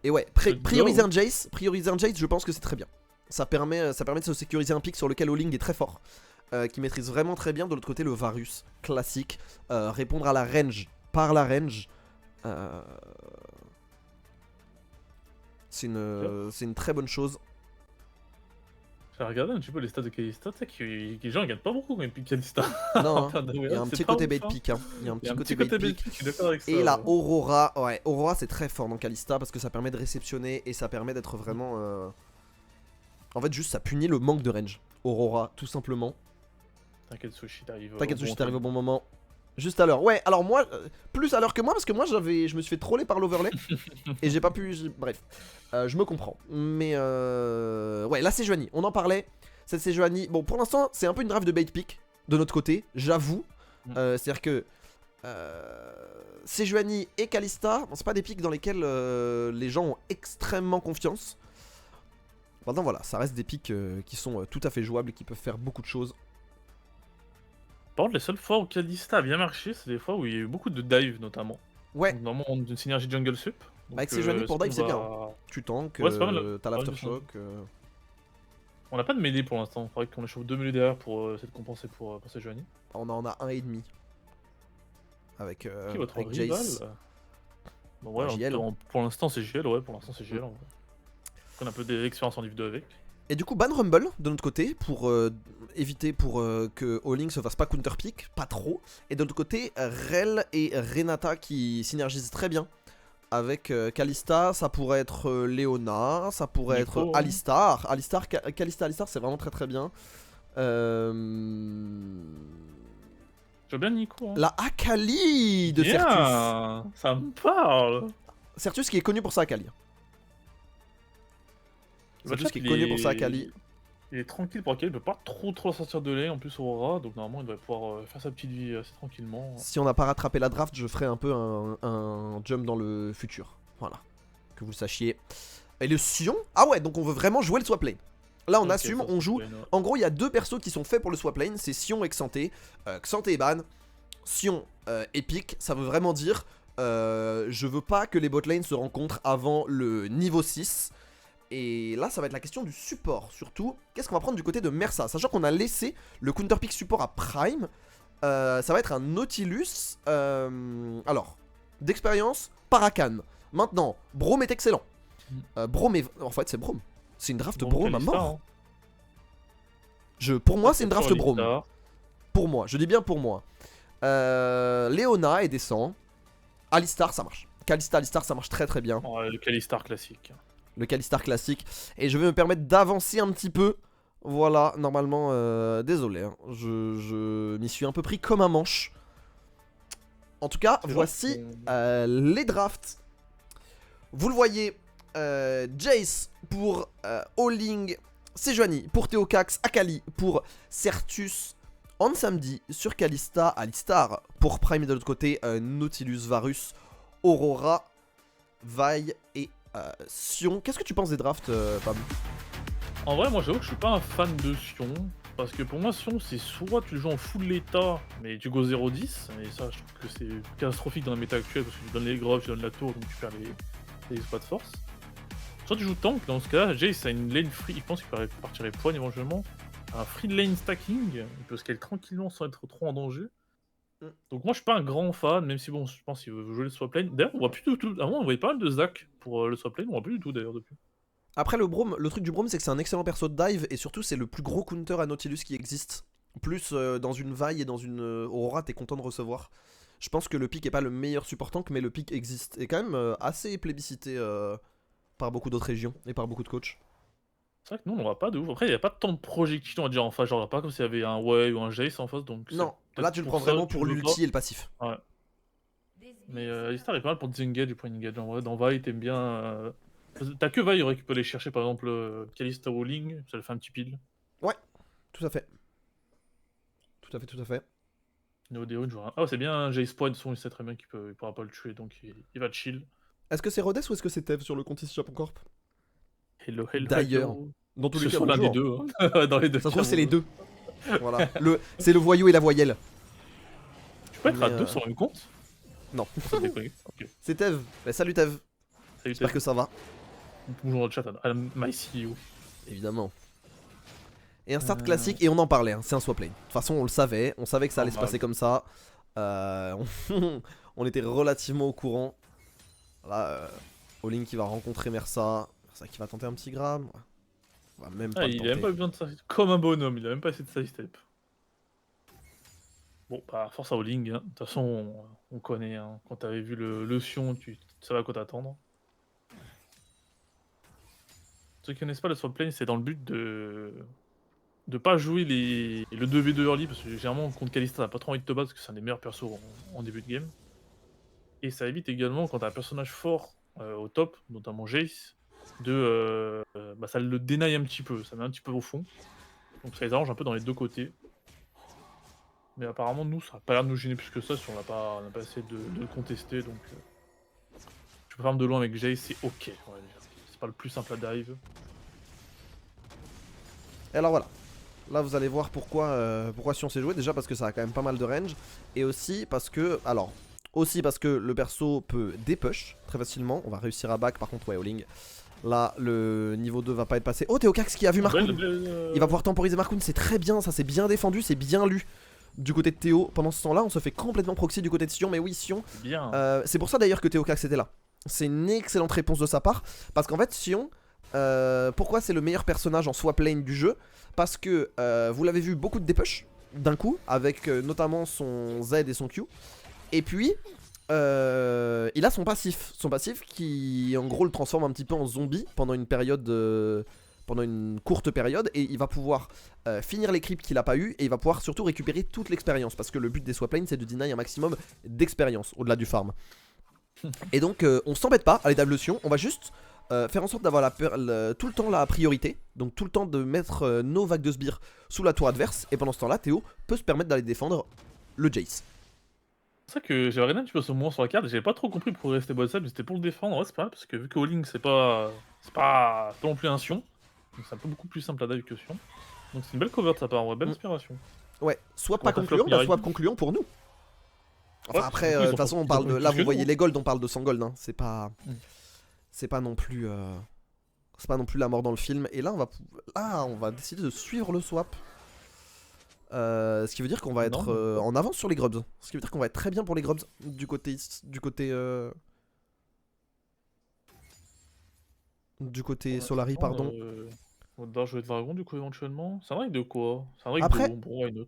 Et ouais, prioriser un Jace, je pense que c'est très bien. Ça permet de se sécuriser un pic sur lequel Oling est très fort. Qui maîtrise vraiment très bien. De l'autre côté, le Varus, classique. Répondre à la range par la range. C'est une très bonne chose. J'ai regardé un petit peu les stats de Kalista, tu sais que les gens ils gagnent pas beaucoup quand ils piquent Kalista. Non, hein. Il y a un petit côté bait pick. Hein. Il y a un petit côté bait pick. Je suis d'accord avec ça. Et la Aurora, ouais, Aurora c'est très fort dans Kalista parce que ça permet de réceptionner et ça permet d'être vraiment. En fait, juste ça punit le manque de range. Aurora, tout simplement. T'inquiète, Sushi t'arrive. T'inquiète, Sushi t'arrive au bon moment. Juste à l'heure. Ouais, alors moi, plus à l'heure que moi parce que moi je me suis fait troller par l'overlay et j'ai pas pu. Bref, je me comprends. Mais ouais, là c'est Sejuani, on en parlait. Cette Sejuani, bon pour l'instant c'est un peu une draft de bait pick de notre côté, j'avoue. C'est-à-dire que Sejuani et Kalista, bon, c'est pas des picks dans lesquels les gens ont extrêmement confiance. Maintenant voilà, ça reste des picks qui sont tout à fait jouables et qui peuvent faire beaucoup de choses. Par contre, les seules fois où Kalista a bien marché, c'est des fois où il y a eu beaucoup de dive notamment. Ouais. Donc, normalement, on a une synergie jungle sup. Donc, avec Sejuani pour dive, c'est bien. Tu tankes, ouais, t'as l'aftershock. On n'a pas de mêlée pour l'instant. Il faudrait qu'on échauffe 2 mêlées derrière pour essayer de compenser pour Sejuani. On en a un et demi. Avec, avec Jace. Bon, ouais, pour l'instant c'est GL, ouais, pour l'instant c'est GL. On a un peu d'expérience en Div 2 avec. Et du coup, ban Rumble de notre côté pour éviter que Oling se fasse pas counter pick, pas trop. Et de l'autre côté, Rel et Renata qui synergisent très bien avec Kalista. Ça pourrait être Leona, ça pourrait Nico, être Alistar. Kalista, Alistar, c'est vraiment très très bien. J'aime bien Nico. Hein. La Akali de Sertus. Ça me parle. Sertus qui est connu pour sa Akali. Sertus qui est connu pour sa Akali. Il est tranquille pour Akali, il peut pas trop sortir de lane, en plus Aurora, donc normalement il devrait pouvoir faire sa petite vie assez tranquillement. Si on n'a pas rattrapé la draft, je ferai un peu un jump dans le futur. Voilà, que vous le sachiez. Et le Sion, ah ouais, donc on veut vraiment jouer le swap lane. Là on assume, on joue. En gros, il y a deux persos qui sont faits pour le swap lane, c'est Sion et Xanté. Xanté est ban, Sion épique, ça veut vraiment dire je veux pas que les bot lanes se rencontrent avant le niveau 6. Et là ça va être la question du support. Surtout, qu'est-ce qu'on va prendre du côté de Mersa, sachant qu'on a laissé le counter pick support à Prime. Ça va être un Nautilus. Alors, d'expérience, Parakan. Maintenant, Braum est excellent. Braum est... En fait c'est Braum. C'est une draft Braum à mort. Pour moi c'est une draft Braum. Pour moi, je dis bien pour moi. Leona est décent. Alistar ça marche. Kalista, Alistar ça marche très très bien. Le Kalistar classique. Le Kalistar classique. Et je vais me permettre d'avancer un petit peu. Voilà, normalement, désolé. Hein, je m'y suis un peu pris comme un manche. En tout cas, voici les drafts. Vous le voyez, Jace pour Oling, Sejuani pour Theocax, Akali pour Sertus, An Samedi sur Kalista, Alistar pour Prime de l'autre côté, Nautilus, Varus, Aurora, Vi et Sion. Qu'est-ce que tu penses des drafts, Pam? En vrai, moi j'avoue que je suis pas un fan de Sion. Parce que pour moi, Sion, c'est soit tu le joues en full l'état, mais tu go 0-10. Et ça, je trouve que c'est catastrophique dans la méta actuelle. Parce que tu donnes les grobs, tu donnes la tour, donc tu perds les exploits de force. Soit tu joues tank, dans ce cas-là, Jace a une lane free. Il pense qu'il partirait poigne éventuellement. Un free lane stacking. Il peut scale tranquillement sans être trop en danger. Donc moi je suis pas un grand fan, même si bon je pense qu'il veut jouer le swap lane. D'ailleurs on voit plus du tout, avant on voyait pas mal de Zac pour le swap lane, on voit plus du tout d'ailleurs depuis. Après le truc du Braum c'est que c'est un excellent perso de dive et surtout c'est le plus gros counter à Nautilus qui existe. Plus dans une Vi et dans une Aurora t'es content de recevoir. Je pense que le pick est pas le meilleur support tank mais le pick existe. Et quand même assez plébiscité par beaucoup d'autres régions et par beaucoup de coachs. C'est vrai que nous on voit pas de ouf. Après il n'y a pas tant de projectiles on va dire en face, genre pas comme s'il y avait un Way ou un Jace en face donc... Non, là tu le prends vraiment pour l'ulti et le passif. Ouais. Mais Alistar est pas mal pour disengage et point engage. En vrai, dans Vi, t'aimes bien. T'as que Vi qui peut aller chercher par exemple Kalista Walling, ça le fait un petit pile. Ouais, tout à fait. Tout à fait, tout à fait. Néo je vois. Ah, c'est bien, Jace Point, il sait très bien il pourra pas le tuer donc il va chill. Est-ce que c'est Rhodes ou est-ce que c'est Tev sur le compte ici Japon Corp? Hello, hello, D'ailleurs, hello. dans tous les Ce cas, soit l'un des bonjour. deux, hein. Dans les deux Ça se cas, trouve, c'est les bonjour. deux. Voilà. C'est le voyou et la voyelle. Tu peux être Mais à deux sur un compte? non. Ça me déconnecte. Ok. C'est Tev. Bah, salut Tev. Salut, J'espère que ça va. bonjour dans le chat, à my CEO. Évidemment. Et un start Euh, classique, et on en parlait, hein, c'est un swap lane. De toute façon, on savait que ça allait se Normal. passer comme ça. On était relativement au courant. Là, Olin qui va rencontrer Mersa. Mersa qui va tenter un petit grab. On va même pas Ah, le il a même tenter. pas besoin de ça. Comme un bonhomme, il a même pas essayé de side step. Bon, bah, force à Oling, hein. De toute façon, on connaît, hein. Quand t'avais vu le Sion, tu savais à quoi t'attendre. Ceux qui connaissent pas le swap lane, c'est dans le but de pas jouer le 2v2 early, parce que généralement contre Kalista t'as pas trop envie de te battre parce que c'est un des meilleurs persos en début de game. Et ça évite également quand t'as un personnage fort au top, notamment Jace, bah, ça le dénaille un petit peu, ça met un petit peu au fond. Donc ça les arrange un peu dans les deux côtés. Mais apparemment nous ça a pas l'air de nous gêner plus que ça si on n'a pas essayé de le contester, donc tu peux farm de loin avec Jace, c'est ok, on va dire. C'est pas le plus simple à dive. Et alors voilà. Là, vous allez voir pourquoi Sion s'est joué. Déjà parce que ça a quand même pas mal de range. Et aussi parce que. Alors. Aussi parce que le perso peut dépush très facilement. On va réussir à back. Par contre, ouais, Oling. Là, le niveau 2 va pas être passé. Oh, Théocax qui a vu Markoun. Il va pouvoir temporiser Markoun. C'est très bien. Ça, c'est bien défendu. C'est bien lu du côté de Théo. Pendant ce temps-là, on se fait complètement proxy du côté de Sion. Mais oui, Sion. C'est bien. C'est pour ça d'ailleurs que Théocax était là. C'est une excellente réponse de sa part. Parce qu'en fait, Sion. Pourquoi c'est le meilleur personnage en swap lane du jeu? Parce que vous l'avez vu, beaucoup de dépush d'un coup, avec notamment son Z et son Q. Et puis, il a son passif. Son passif qui, en gros, le transforme un petit peu en zombie pendant une période. Pendant une courte période. Et il va pouvoir finir les creeps qu'il a pas eu. Et il va pouvoir surtout récupérer toute l'expérience. Parce que le but des swap lanes, c'est de deny un maximum d'expérience au-delà du farm. Et donc, on s'embête pas à l'état de Sion. On va juste. Faire en sorte d'avoir tout le temps la priorité, donc tout le temps de mettre nos vagues de sbires sous la tour adverse, et pendant ce temps là Théo peut se permettre d'aller défendre le Jace. C'est ça que j'avais regardé un petit peu ce moment sur la carte, j'avais pas trop compris pourquoi rester bot side, mais c'était pour le défendre, en vrai c'est pas mal, parce que vu que Oling c'est pas non plus un Sion, donc c'est un peu beaucoup plus simple à dive que Sion. Donc c'est une belle cover de sa part, en vrai, belle inspiration. Ouais, soit Comment pas t'as flop concluant, bah soit Mirai concluant pour nous. Enfin Ouais, après, du coup, de ils toute ont façon on ils ont parle de... plus Là que vous nous, voyez hein. les golds, on parle de 100 gold, hein. C'est pas... C'est pas non plus... C'est pas non plus la mort dans le film. Et là on va décider de suivre le swap. Ce qui veut dire qu'on va être en avance sur les grubs. Ce qui veut dire qu'on va être très bien pour les grubs du côté... Du côté Solari, pardon. On va devoir jouer de dragon du coup éventuellement. C'est un break de quoi? C'est un break Après, de bon, why not?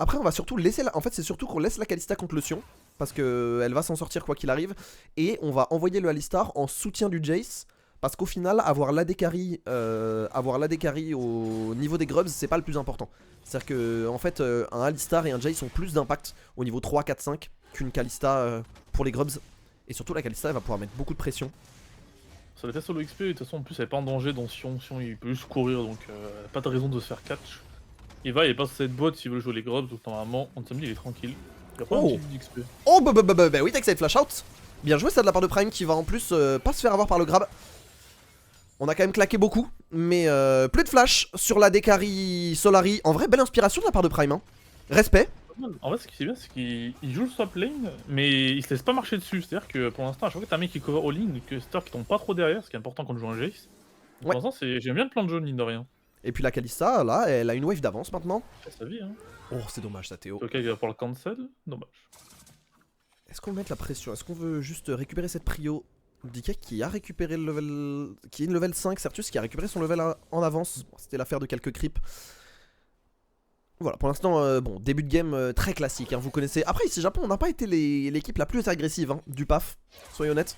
Après, on va surtout laisser En fait, c'est surtout qu'on laisse la Kalista contre le Sion. Parce qu'elle va s'en sortir quoi qu'il arrive. Et on va envoyer le Alistar en soutien du Jace. Parce qu'au final, avoir l'AD carry au niveau des grubs, c'est pas le plus important. C'est-à-dire que, en fait, un Alistar et un Jace ont plus d'impact au niveau 3, 4, 5 qu'une Kalista pour les grubs. Et surtout, la Kalista, elle va pouvoir mettre beaucoup de pression. Ça les fait solo XP, de toute façon en plus elle est pas en danger dans Sion, il peut juste courir donc pas de raison de se faire catch. Il passe cette boîte s'il veut jouer les grubs, donc normalement Anthony il est tranquille. Il a pas un petit d'XP. Oh bah oui, t'as flash out. Bien joué ça de la part de Prime qui va en plus pas se faire avoir par le grab. On a quand même claqué beaucoup, mais plus de flash sur la Dekari Solari. En vrai, belle inspiration de la part de Prime, hein. Respect. En fait, ce qui est bien, c'est qu'il joue le swap lane, mais il se laisse pas marcher dessus. C'est-à-dire que pour l'instant, à chaque fois que t'as un mec qui cover all-in, que c'est-à-dire qui tombe pas trop derrière, ce qui est important quand on joue un Jace. Pour l'instant, j'aime bien le plan de jeu, mine de rien. Et puis la Kalista, là, elle a une wave d'avance maintenant. C'est sa vie, hein. Oh, c'est dommage ça, Théo. Ok, il va pouvoir le cancel, dommage. Est-ce qu'on met la pression? Est-ce qu'on veut juste récupérer cette prio? DK qui a récupéré le level... Qui est une level 5, Certus qui a récupéré son level en avance. Bon, c'était l'affaire de quelques creeps. Voilà, pour l'instant, bon, début de game très classique, hein, vous connaissez. Après, ici, Japon, on n'a pas été l'équipe la plus agressive hein, du PAF, soyons honnêtes.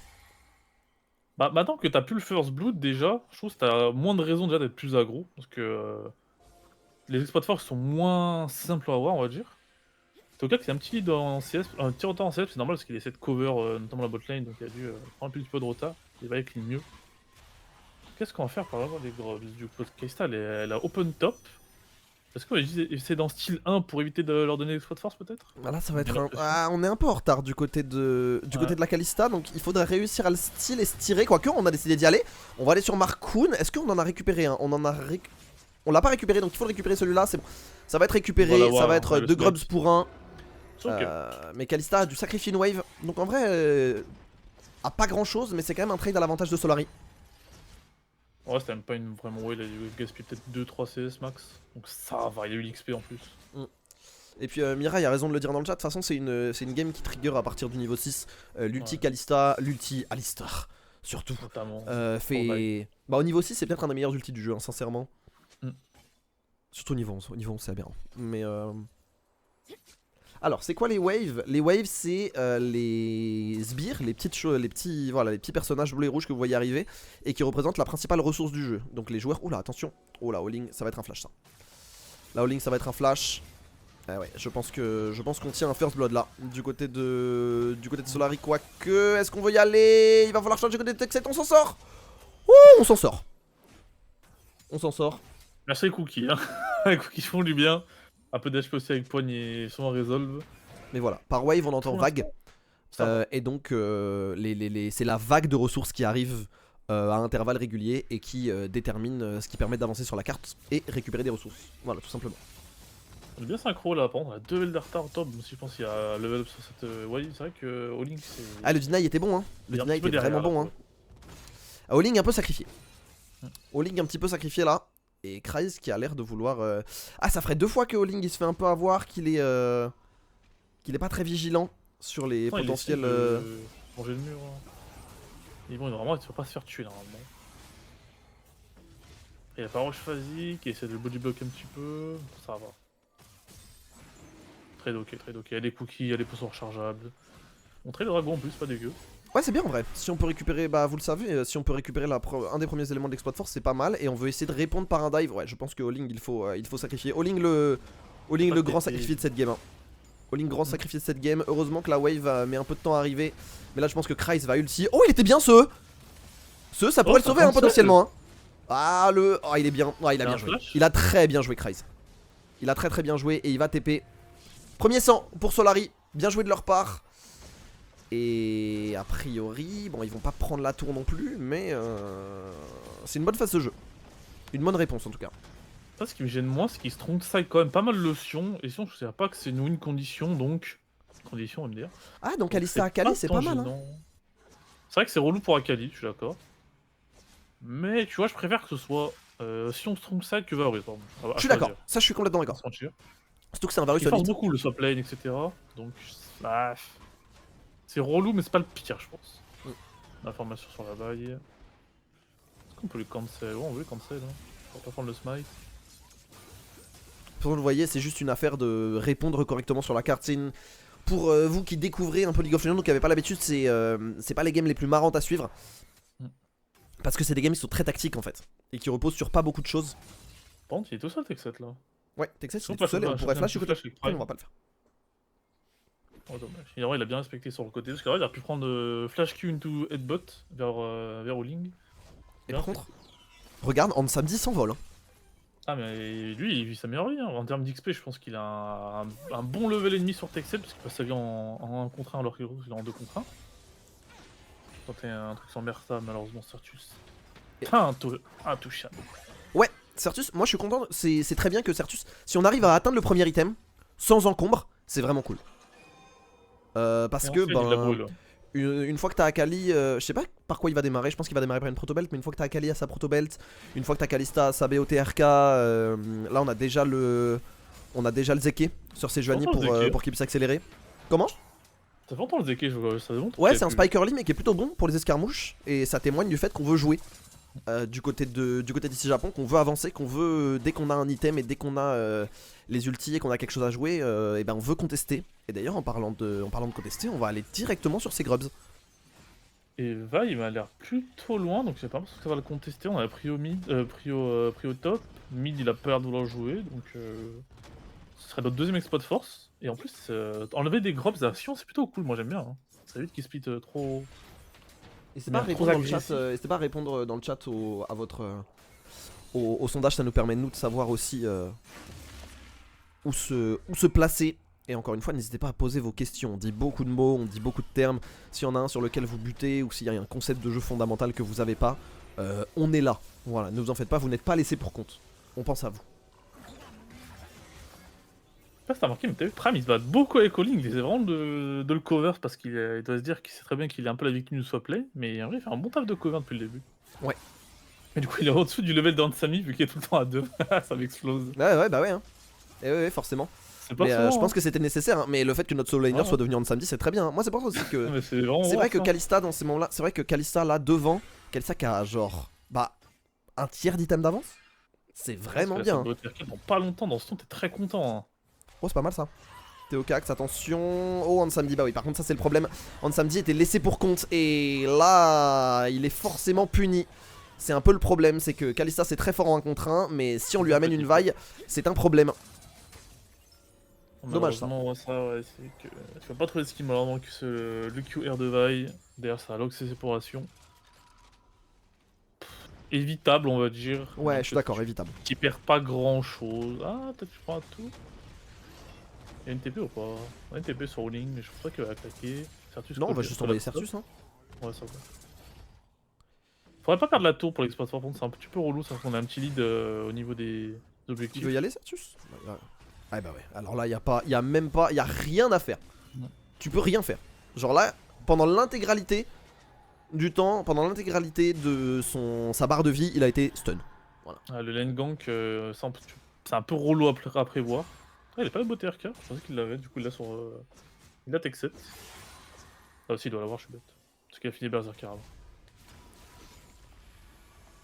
Bah, maintenant que t'as plus le first blood, déjà, je trouve que t'as moins de raisons déjà d'être plus aggro. Parce que les exploits de force sont moins simples à avoir, on va dire. Stockade c'est un petit lead en CS, un petit retard en CS, c'est normal parce qu'il essaie de cover notamment la botlane, donc il a dû prendre un petit peu de retard. Il va avec mieux. Qu'est-ce qu'on va faire par exemple les grobs du coup? Kalista elle a open top. Est-ce qu'on va essayer dans style 1 pour éviter de leur donner l'exploit de force peut-être? Bah là ça va J'ai être un... l'impression. Ah, on est un peu en retard du côté de la Kalista, donc il faudrait réussir à le style et se tirer. Quoique on a décidé d'y aller. On va aller sur Markoon. Est-ce qu'on en a récupéré un? On l'a pas récupéré, donc il faut le récupérer celui-là. C'est bon. Ça va être récupéré, Voilà, ça va ouais, être le 2 smite. grubs pour 1. Ok. Mais Kalista a dû sacrifier une wave. Donc en vrai, a pas grand chose, mais c'est quand même un trade à l'avantage de Solari. Ouais, c'était même pas une vraiment way, il a dû gaspiller peut-être 2-3 CS max. Donc ça va, il y a eu l'XP en plus. Et puis Mirai a raison de le dire dans le chat, de toute façon c'est une game qui trigger à partir du niveau 6. L'ulti Ouais. Kalista, l'ulti Alistar, surtout. Notamment. Fait... Bah au niveau 6 c'est peut-être un des meilleurs ultis du jeu, hein, sincèrement. Mm. Surtout au niveau 11, c'est aberrant. Mais alors c'est quoi les waves? Les waves c'est les sbires, les petits personnages bleus et rouges que vous voyez arriver et qui représentent la principale ressource du jeu. Donc les joueurs... Oula attention, oh la All-in ça va être un flash ça. La All-in ça va être un flash. Ah ouais, je pense qu'on tient un first blood là, du côté de Solari, quoique, est-ce qu'on veut y aller? Il va falloir changer du côté de Texet, on s'en sort. Ouh, on s'en sort. On s'en sort. Merci les cookies, hein. Les cookies font du bien. Un peu d'HP aussi avec poigne et souvent resolve. Mais voilà, par wave on entend Pour vague, Ça va. et donc c'est la vague de ressources qui arrive à intervalles réguliers et qui détermine ce qui permet d'avancer sur la carte et récupérer des ressources. Voilà, tout simplement. On est bien synchro là, par contre, on a 2 levels de retard au top, même si je pense qu'il y a level up sur cette wave. C'est vrai que All-in c'est. Ah, le deny était bon, hein. Le il est un deny petit peu était vraiment derrière, bon, là, hein. All-in un peu sacrifié. Mm. All-in un petit peu sacrifié là. Et Kryze qui a l'air de vouloir... Ah, ça ferait 2 fois que All-in il se fait un peu avoir, qu'il est pas très vigilant sur les Attends, potentiels... il essaie de changer le mur. Hein. Et bon, normalement, il ne faut pas se faire tuer normalement. Et la paroche phasique, qui essaie de le body block un petit peu. Ça va. Trade ok, trade ok. Il y a des cookies, il y a des potions rechargeables. On trade le dragon en plus, pas dégueu. Ouais, c'est bien en vrai. Si on peut récupérer, bah vous le savez, si on peut récupérer un des premiers éléments de l'exploit de force, c'est pas mal. Et on veut essayer de répondre par un dive. Ouais, je pense que All-in il faut sacrifier. All-in le grand sacrifié de cette game. Hein. All-in grand sacrifié de cette game. Heureusement que la wave met un peu de temps à arriver. Mais là, je pense que Kryze va ulti. Oh, il était bien ce ça pourrait le sauver hein, potentiellement. Hein. Ah, oh, il est bien. Ah, il a bien joué. Il a très bien joué, Kryze. Il a très bien joué et il va TP. Premier sang pour Solari. Bien joué de leur part. Et a priori, bon, ils vont pas prendre la tour non plus, mais c'est une bonne phase de jeu. Une bonne réponse en tout cas. Ça, ce qui me gêne moins, c'est qu'ils strong side quand même pas mal le Sion. Et Sion, je sais pas que c'est une win condition, donc. Condition, on va me dire. Ah, donc Kalista Akali, c'est pas mal. Hein. C'est vrai que c'est relou pour Akali, je suis d'accord. Mais tu vois, je préfère que ce soit Sion strong side que Varus. Je suis d'accord, ça je suis complètement d'accord. Surtout que c'est un Varus il force beaucoup le swap lane, etc. Donc, c'est relou, mais c'est pas le pire, je pense. L'information sur la baille. Est-ce qu'on peut le cancel? Ouais, on veut le cancel, hein. On va pas prendre le smite. Pour vous le voyez, c'est juste une affaire de répondre correctement sur la carte. C'est une... Pour vous qui découvrez un peu League of Legends, donc qui n'avez pas l'habitude, c'est pas les games les plus marrantes à suivre. Parce que c'est des games qui sont très tactiques en fait. Et qui reposent sur pas beaucoup de choses. Par contre, il est tout seul, Texet là. Ouais, Texet, il est tout seul et on pourrait flash du côté. On va pas le faire. Oh, dommage. Et en vrai, il a bien respecté sur le côté. Parce qu'en vrai, il a pu prendre flash Q into headbot vers All-in. Et par contre, regarde, en samedi s'envole. Hein. Ah, mais lui, il vit sa meilleure vie. Hein. En termes d'XP, je pense qu'il a un bon level ennemi sur Texet. Parce qu'il passe sa vie en 1 contre 1 alors qu'il est en 2 contre 1. Quand t'es un truc sans Merta, malheureusement, Certus. Intouchable. Ouais, Certus, moi je suis content. C'est très bien que Certus, si on arrive à atteindre le premier item sans encombre, c'est vraiment cool. Parce que, une fois que t'as Akali, je sais pas par quoi il va démarrer, je pense qu'il va démarrer par une protobelt, mais une fois que t'as Akali à sa protobelt, une fois que t'as Kalista à sa BOTRK, là on a déjà le Zeke sur ses Juani pour qu'il puisse accélérer. Comment? Ça fait longtemps le Zeke, ça démontre. Ouais, c'est un spike early mais qui est plutôt bon pour les escarmouches, et ça témoigne du fait qu'on veut jouer. Du côté d'ici Japon, qu'on veut avancer, qu'on veut, dès qu'on a un item et dès qu'on a les ultis et qu'on a quelque chose à jouer, et ben on veut contester. Et d'ailleurs en parlant de contester, on va aller directement sur ces grubs. Et Va il m'a l'air plutôt loin, donc j'ai pas l'impression que ça va le contester. On a pris au mid, pris au top. Mid il a peur de vouloir jouer, donc ce serait notre deuxième exploit de force. Et en plus, enlever des grobs d'actions, c'est plutôt cool, moi j'aime bien. Hein. Ça évite qu'ils split trop. N'hésitez pas à Bien, trop répondre dans le chat, agressif. n'hésitez pas à répondre dans le chat à votre, au sondage, ça nous permet nous de savoir aussi où se placer. Et encore une fois, n'hésitez pas à poser vos questions. On dit beaucoup de mots, on dit beaucoup de termes. S'il y en a un sur lequel vous butez ou s'il y a un concept de jeu fondamental que vous n'avez pas, on est là. Voilà, ne vous en faites pas, vous n'êtes pas laissé pour compte. On pense à vous. Je sais pas si t'as remarqué, mais t'as vu, Prime il se bat beaucoup avec Calling, il essaie vraiment de le cover parce qu'il doit se dire qu'il sait très bien qu'il est un peu la victime du swapplay, mais en vrai il fait un bon taf de cover depuis le début. Ouais. Et du coup il est au-dessous du level d'Ansami vu qu'il est tout le temps à 2, ça m'explose. Ouais, bah ouais, hein. Et ouais, forcément. C'est pas Mais souvent, je pense hein. que c'était nécessaire, hein. Mais le fait que notre solo laner Ouais. soit devenu en samedi, c'est très bien. Moi, c'est pour ça aussi que. Mais c'est vraiment C'est vrai rare, que ça. Kalista, dans ces moments-là, c'est vrai que Kalista, là, devant, Kalista qui a genre. Bah, un tiers d'item d'avance. C'est vraiment Parce que bien. ça doit être dans pas longtemps, dans ce temps t'es très content. Hein. Oh, c'est pas mal ça. Théocax, attention. Oh, Ansamdi, bah oui, par contre, ça c'est le problème. Ansamdi était laissé pour compte et là, il est forcément puni. C'est un peu le problème, c'est que Kalista c'est très fort en 1 contre 1, mais si on lui amène une vaille, c'est un problème. Dommage, ça. Malheureusement, ça, ouais, c'est que tu vas pas trouver de skill malheureusement que le QR de vaille. Derrière ça lock ses séparations. Évitable, on va dire. Ouais, Donc, je suis d'accord, évitable. qui perd pas grand chose. Ah, peut-être que je prends un tout. Il y a une TP ou pas? On a une TP sur Rolling, mais je pense pas qu'elle va claquer. Sertus, Non, on va colle, juste colle envoyer à top. Sertus, hein. Ouais, ça va. Faudrait pas perdre la tour pour l'exploit par contre, c'est un petit peu relou, ça qu'on a un petit lead au niveau des Tu objectifs. veux y aller, Sertus? Ah bah ouais, alors là, y a même pas, y a rien à faire. Non. Tu peux rien faire. Genre là, pendant l'intégralité du temps, pendant l'intégralité de sa barre de vie, il a été stun. Voilà. Ah, le lane gank, c'est un peu relou à prévoir. Ah, il a pas le beau TRK, je pensais qu'il l'avait, du coup il l'a sur. Il a Tech 7. Ah aussi il doit l'avoir, je suis bête. Parce qu'il a fini Berserker avant.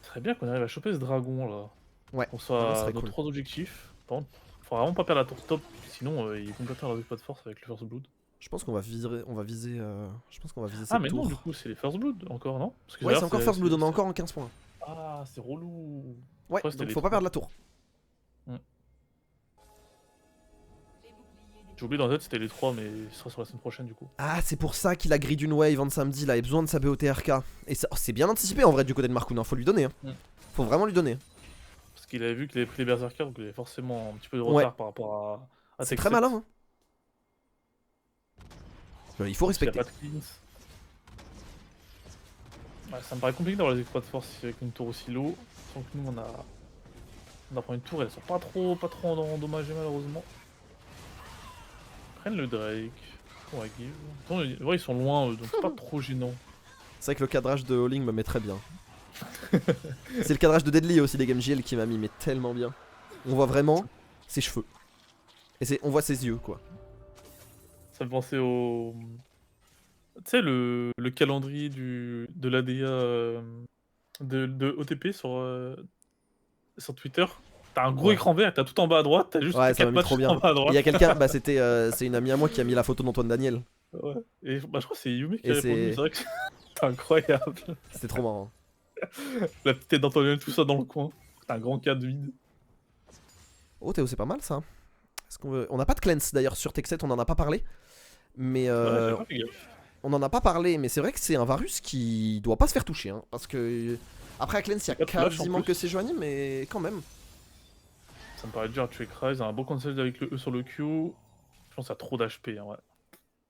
Ce serait bien qu'on arrive à choper ce dragon là. Ouais, Qu'on ça soit serait nos cool. 3 objectifs. Par contre, faut vraiment pas perdre la tour top, sinon il est complètement avec pas de force avec le First Blood. Je pense qu'on va viser, je pense qu'on va viser Ah cette mais tour. non, du coup c'est les First Blood encore, non? Parce que Ouais, c'est d'ailleurs, encore First Blood, on est encore en 15 points. Ah, c'est relou. Ouais, Ouais, c'était donc les faut pas trois. perdre la tour. J'ai oublié dans la tête, c'était les 3, mais ce sera sur la semaine prochaine du coup. Ah, c'est pour ça qu'il a grid une wave en samedi, il avait besoin de sa BOTRK. Et c'est bien anticipé en vrai du côté de Markoun, hein. Faut lui donner. Hein. Faut vraiment lui donner. Parce qu'il avait vu qu'il avait pris les Berserkers, donc il avait forcément un petit peu de Ouais. retard par rapport à C'est Tech très 7. malin. Hein. Il faut Parce qu'il respecter. a pas de cleans. Ouais, ça me paraît compliqué d'avoir les exploits de force avec une tour aussi low. Sans que nous on a pris une tour et elles sont pas trop endommagées malheureusement. Ils prennent le Drake. On va give. Attends, ouais, ils sont loin eux, donc c'est pas trop gênant. C'est vrai que le cadrage de Holling me met très bien. C'est le cadrage de Deadly aussi des Game GL qui m'a mis mais tellement bien. On voit vraiment ses cheveux. Et on voit ses yeux quoi. Ça me pensait au. Tu sais, le calendrier de l'ADA de OTP sur Twitter. T'as un gros Ouais. écran vert, t'as tout en bas à droite, t'as juste Ouais, ça 4 m'a mis matchs trop bien. en bas à droite. Il y a quelqu'un, bah c'est une amie à moi qui a mis la photo d'Antoine Daniel. Ouais. Et bah, je crois que c'est Yumi qui Et a répondu, c'est vrai que c'est incroyable. C'était trop marrant. La petite tête d'Antoine, tout ça dans le coin. T'as un grand cadre vide. Oh Théo, c'est pas mal ça. On n'a pas de cleanse d'ailleurs sur Tech 7, on en a pas parlé. Mais Ouais, j'ai pas fait gaffe. on en a pas parlé, mais c'est vrai que c'est un Varus qui doit pas se faire toucher. Hein, parce que après à cleanse, il y a Pas de flash, en quasiment plus. que Sejuani, mais quand même. Ça me paraît dur à tuer Kryze, un bon concept avec le E sur le Q. Je pense à trop d'HP, hein, ouais.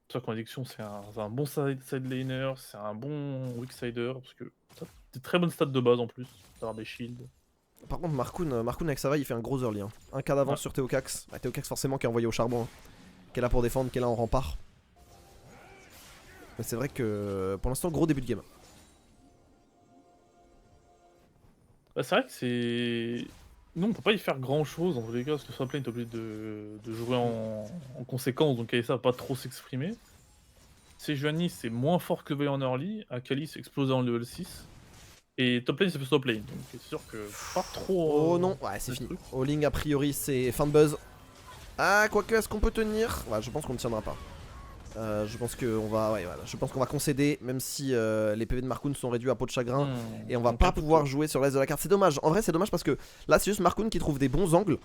C'est pour ça qu'en addiction, c'est un bon side laner, c'est un bon weak sider, parce que ça, des très bonnes stats de base en plus, d'avoir des shields. Par contre, Markoun avec sa vaille, il fait un gros early. Hein. Un cas d'avance Ouais. sur Théocax. Bah, Théocax, forcément, qui est envoyé au charbon. Hein. Qui est là pour défendre, qui est là en rempart. Mais c'est vrai que pour l'instant, gros début de game. Bah, c'est vrai que c'est. Nous, on peut pas y faire grand chose dans tous les cas, parce que Swaplane est obligé de jouer en conséquence, donc Kalista va pas trop s'exprimer. Sejuani, c'est moins fort que Veil en early, Akali c'est explosé en level 6. Et top lane c'est fait top lane, donc c'est sûr que pas trop. Oh non, ouais, c'est le fini. truc. Holling, a priori, c'est fin de buzz. Ah, quoique, est-ce qu'on peut tenir? Ouais, je pense qu'on ne tiendra pas. Je pense qu'on va, ouais, voilà. Je pense qu'on va concéder, même si les PV de Markoun sont réduits à peau de chagrin. Et on va Donc, pas un peu pouvoir trop. jouer sur le reste de la carte. C'est dommage. En vrai, c'est dommage parce que là, c'est juste Markoun qui trouve des bons angles.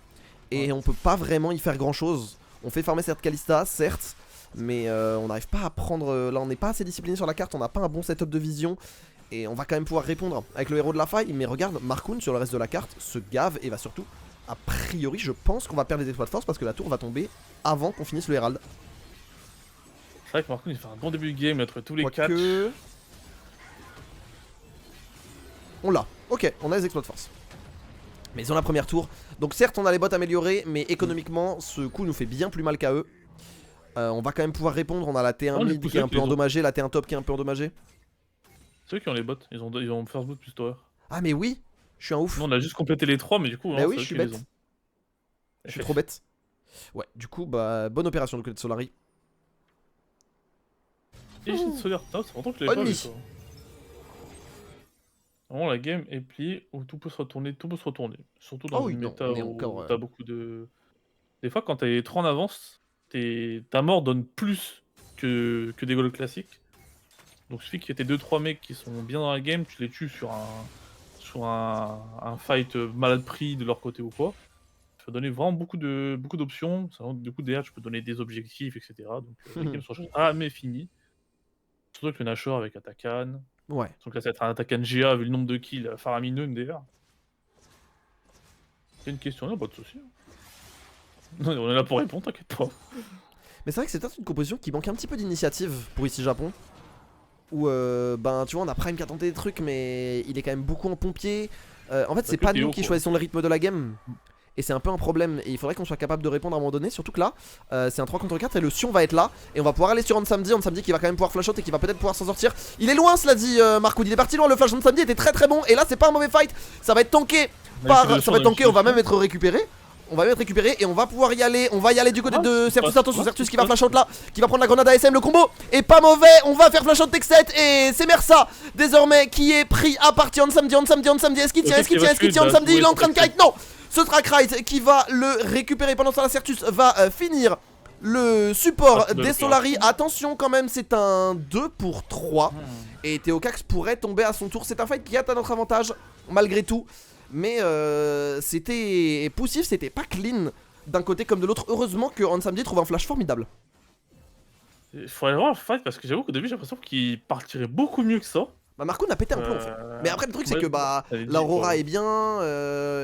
Et on peut pas vraiment y faire grand chose. On fait farmer cette Kalista, certes, mais on n'arrive pas à prendre... là, on n'est pas assez discipliné sur la carte, on n'a pas un bon setup de vision. Et on va quand même pouvoir répondre avec le héros de la faille. Mais regarde, Markoun sur le reste de la carte se gave et va surtout... A priori, je pense qu'on va perdre les exploits de force parce que la tour va tomber avant qu'on finisse le Herald. C'est vrai que Markoun il fait un bon début de game, il a trouvé tous les catchs. On l'a. Ok, on a les exploits de force. Mais ils ont la première tour. Donc certes, on a les bots améliorés, mais économiquement, ce coup nous fait bien plus mal qu'à eux. On va quand même pouvoir répondre. On a la T1 mid qui est un peu endommagée, la T1 top qui est un peu endommagée. C'est eux qui ont les bots, ils ont first boot plus tower. Ah mais oui, je suis un ouf. Nous, on a juste complété les 3, mais du coup, bah oui, je suis bête. Je suis trop bête. Ouais, du coup, bah bonne opération du côté de Solari. Et j'ai de Solaire, ça fait longtemps que je l'avais pas vu, toi. Vraiment, la game est pliée où tout peut se retourner, tout peut se retourner. Surtout dans une méta où t'as beaucoup de... Des fois, quand t'es trop en avance, ta mort donne plus que des goals classiques. Donc il suffit qu'il y ait tes 2-3 mecs qui sont bien dans la game, tu les tues sur un fight mal pris de leur côté ou quoi. Ça va donner vraiment beaucoup d'options. Du coup, derrière, tu peux donner des objectifs, etc. Donc les games sont jamais finis. Surtout avec le Nashor avec Atakan. Ouais. Donc là, ça va être un Atakan GA vu le nombre de kills faramineux d'ailleurs. C'est une question, non, pas de soucis. On est là pour répondre, t'inquiète pas. Mais c'est vrai que c'est peut-être une composition qui manque un petit peu d'initiative pour ici Japon. Où ben tu vois on a Prime qui a tenté des trucs mais il est quand même beaucoup en pompier. En fait c'est pas nous qui choisissons le rythme de la game. Et c'est un peu un problème et il faudrait qu'on soit capable de répondre à un moment donné. Surtout que là c'est un 3 contre 4 et le Sion va être là. Et on va pouvoir aller sur Onsamdi qui va quand même pouvoir flash out et qui va peut-être pouvoir s'en sortir. Il est loin cela dit Markoud, il est parti loin, le flash Onsamdi était très bon. Et là c'est pas un mauvais fight, ça va être tanké par... Ça va être tanké, on va même être récupéré. On va même être récupéré et on va pouvoir y aller. On va y aller du côté de Certus. Attention, Certus qui va flash out là, qui va prendre la grenade ASM. Le combo est pas mauvais. On va faire flash out Tech 7 et c'est Mersa désormais qui est pris à partir. Onsamdi. Est-ce qu'il tient, Onsamdi, il est en train de kite. Non, ce track right qui va le récupérer pendant ça. La Certus va finir le support des Solari. Attention quand même, c'est un 2 pour 3. Et Theocax pourrait tomber à son tour. C'est un fight qui est à notre avantage malgré tout. Mais c'était poussif, c'était pas clean d'un côté comme de l'autre. Heureusement que Onsamdi trouve un flash formidable. Il faudrait vraiment le fight parce que j'avoue qu'au début j'ai l'impression qu'il partirait beaucoup mieux que ça. Bah Markoun a pété un plomb en fait. Mais après le truc c'est que bah l'Aurora est bien,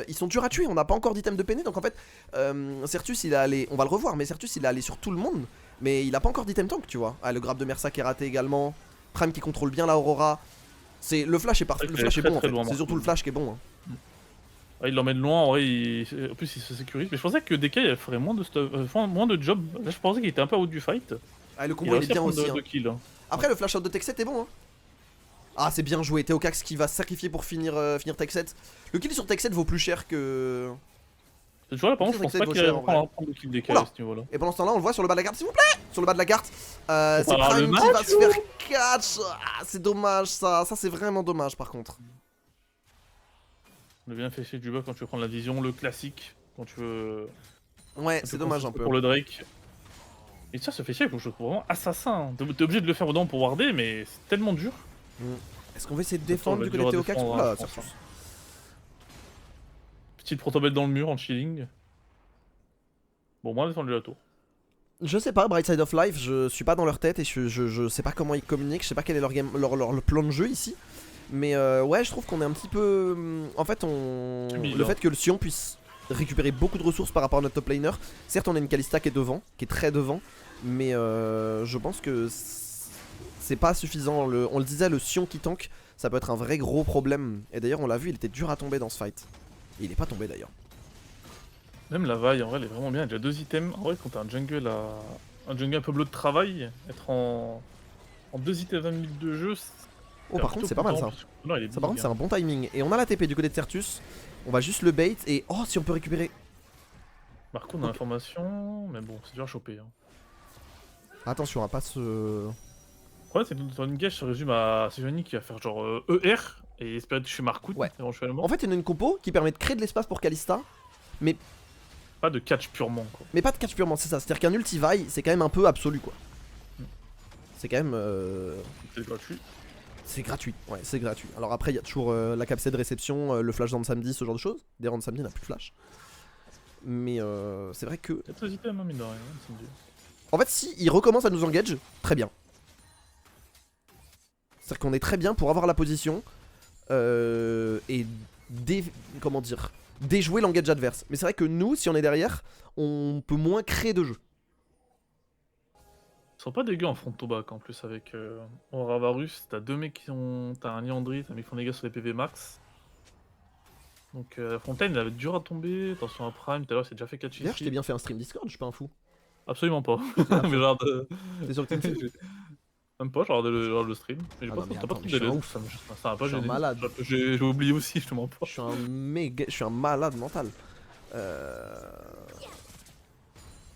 ils sont durs à tuer, on n'a pas encore d'item de peine. Donc en fait Certus il est allé, on va le revoir, mais Certus il est allé sur tout le monde. Mais il a pas encore d'item tank tu vois. Ah, le grab de Mersa qui est raté également. Prime qui contrôle bien l'Aurora. Le flash est parfait, le flash est bon en fait. C'est surtout le flash qui est bon hein. Ah, il l'emmène loin, en vrai, en plus il se sécurise. Mais je pensais que DK il ferait moins de job. Là je pensais qu'il était un peu out du fight. Ah, le combo il est bien aussi. Hein. Après le flash out de Tech 7 est bon hein. Ah c'est bien joué, Theocax qui va sacrifier pour finir Tech 7. Le kill sur Tech 7 vaut plus cher que... Tu vois là par contre je pense pas qu'il allait prendre le kill DK à ce niveau là. Et pendant ce temps là on le voit sur le bas de la carte s'il vous plaît. Sur le bas de la carte c'est Prime qui va se faire catch. Ah, c'est dommage ça c'est vraiment dommage par contre. On a bien fait chez du bas quand tu veux prendre la vision, le classique, quand tu veux... Ouais, c'est dommage un peu. Pour le Drake. Et ça, ce fait chier, je trouve vraiment assassin. T'es obligé de le faire dedans pour warder, mais c'est tellement dur. Est-ce qu'on va essayer de défendre du côté de Theocax ou là Certus. Petite protobelle dans le mur en chilling. Bon, moi, on a défendu la tour. Je sais pas, Bright Side of Life, je suis pas dans leur tête et je sais pas comment ils communiquent, je sais pas quel est leur plan de jeu ici. Mais ouais, je trouve qu'on est un petit peu... En fait, le fait que le Sion puisse récupérer beaucoup de ressources par rapport à notre top laner. Certes, on a une Kalista qui est devant, qui est très devant. Mais je pense que c'est pas suffisant. On le disait, le Sion qui tank, ça peut être un vrai gros problème. Et d'ailleurs, on l'a vu, il était dur à tomber dans ce fight. Et il est pas tombé d'ailleurs. Même la vaille, en vrai, elle est vraiment bien. Il y a déjà 2 items. En vrai, quand t'as un jungle un peu bleu de travail, être en 2 items 20 minutes de jeu... Oh par contre c'est pas mal ça. Ça par contre c'est un bon timing. Et on a la TP du côté de Certus. On va juste le bait et oh si on peut récupérer. Par contre on a l'information, mais bon c'est dur à choper. Hein. Attention à pas se... Le problème c'est que dans une gage ça résume à Sejuani qui va faire genre ER et espérer toucher Markoud éventuellement. En fait il y a une compo qui permet de créer de l'espace pour Kalista. Mais... Pas de catch purement quoi. Mais pas de catch purement c'est ça. C'est à dire qu'un ulti-vaille c'est quand même un peu absolu quoi. C'est quand même... C'est gratuit. C'est gratuit, ouais, c'est gratuit. Alors après, il y a toujours la capsule de réception, le flash dans le samedi, ce genre de choses. D'ailleurs, dans le samedi, il n'a plus de flash. Mais c'est vrai que... Peut-être hésité, hein, mine de rien, ça me dit. En fait, si il recommence à nous engage, très bien. C'est-à-dire qu'on est très bien pour avoir la position et comment dire, déjouer l'engage adverse. Mais c'est vrai que nous, si on est derrière, on peut moins créer de jeu. Ils sont pas dégueux en front to back en plus avec Aura Varus. T'as deux mecs qui ont. T'as un Liandry, t'as un mec qui font des dégâts sur les PV max. Donc la Fontaine, il avait dur à tomber. Attention à Prime, tout à l'heure, c'est déjà fait catch D'ailleurs, je ici. t'ai bien fait un stream Discord, je suis pas un fou. Absolument pas. Mais genre de. T'es sûr que t'es une fille? Même pas, genre le stream. Mais j'ai Ah pas non, mais t'as pas attends, trop mais de je suis un délai. ouf. Ça m'a pas Je suis un gêné. malade. J'ai oublié aussi, je te mens pas. Je suis un malade mental.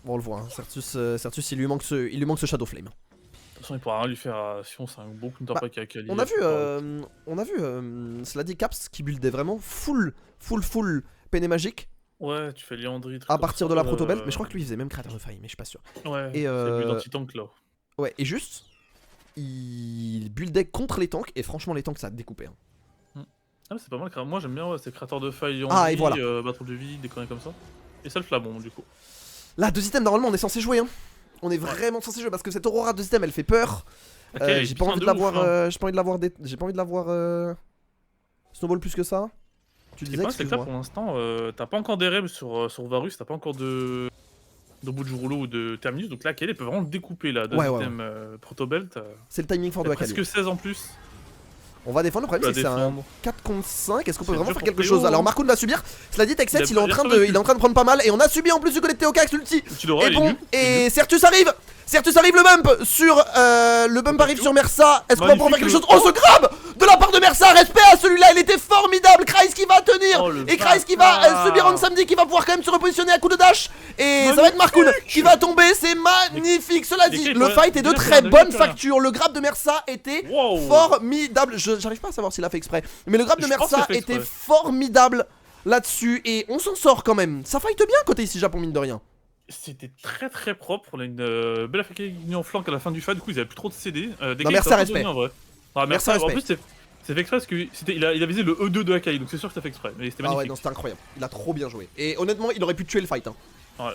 Bon, on le voit, hein. Certus il lui manque ce Shadow Flame. De toute façon, il pourra rien lui faire à Sion, c'est un beau counterpack à Kali. On a vu, cela dit, Caps qui buildait vraiment full peine magique Ouais, tu fais Liandry. à partir de la protobelt, mais je crois que lui il faisait même créateur de faille, mais je suis pas sûr. Ouais, et c'est build anti-tank là. Ouais, et juste, il buildait contre les tanks, et franchement, les tanks ça a découpé. Hein. Ah, c'est pas mal, moi j'aime bien, ouais, c'est créateur de faille, Liandry, et voilà. battle de vie, des conneries comme ça. Et ça le flabon du coup. Là, deux items, normalement on est censé jouer, hein. On est vraiment censé jouer parce que cette Aurora de item elle fait peur. J'ai pas envie de l'avoir. J'ai pas envie de l'avoir. Snowball plus que ça. Tu disais que là pour l'instant, t'as pas encore des rebs sur Varus, t'as pas encore de bout de rouleau ou de terminus, donc là Kelly peut vraiment le découper là, deux items protobelt. C'est le timing fort de Akali. Presque 16 en plus. On va défendre, le problème c'est que c'est un 4 contre 5, est-ce qu'on peut vraiment faire quelque chose? Alors Marcoun va subir, cela dit Texet il est en train de prendre pas mal et on a subi en plus du côté de Théocax l'ulti. Et bon, et Certus arrive le bump sur le bump arrive sur Mersa. Est-ce qu'on va pouvoir faire quelque chose? Oh ce grab de la part de Mersa, respect à celui-là, il était formidable. Kreis qui va tenir et Kreis qui va subir un samedi qui va pouvoir quand même se repositionner à coup de dash. Et ça va être Marcoun qui va tomber, c'est magnifique. Cela dit, le fight est de très bonne facture. Le grab de Mersa était formidable. J'arrive pas à savoir s'il a fait exprès, mais le grab de Mersa était formidable là-dessus et on s'en sort quand même. Ça fight bien côté ici Japon mine de rien. C'était très propre, on a une belle affaire en flank à la fin du fight, du coup ils avaient plus trop de CD. Non, Mersa respect. Mersa respect. En plus c'est fait exprès parce qu'il a visé le E2 de Akai, donc c'est sûr que ça fait exprès, mais c'était magnifique. Ah ouais non c'était incroyable, il a trop bien joué. Et honnêtement il aurait pu tuer le fight hein. Ouais.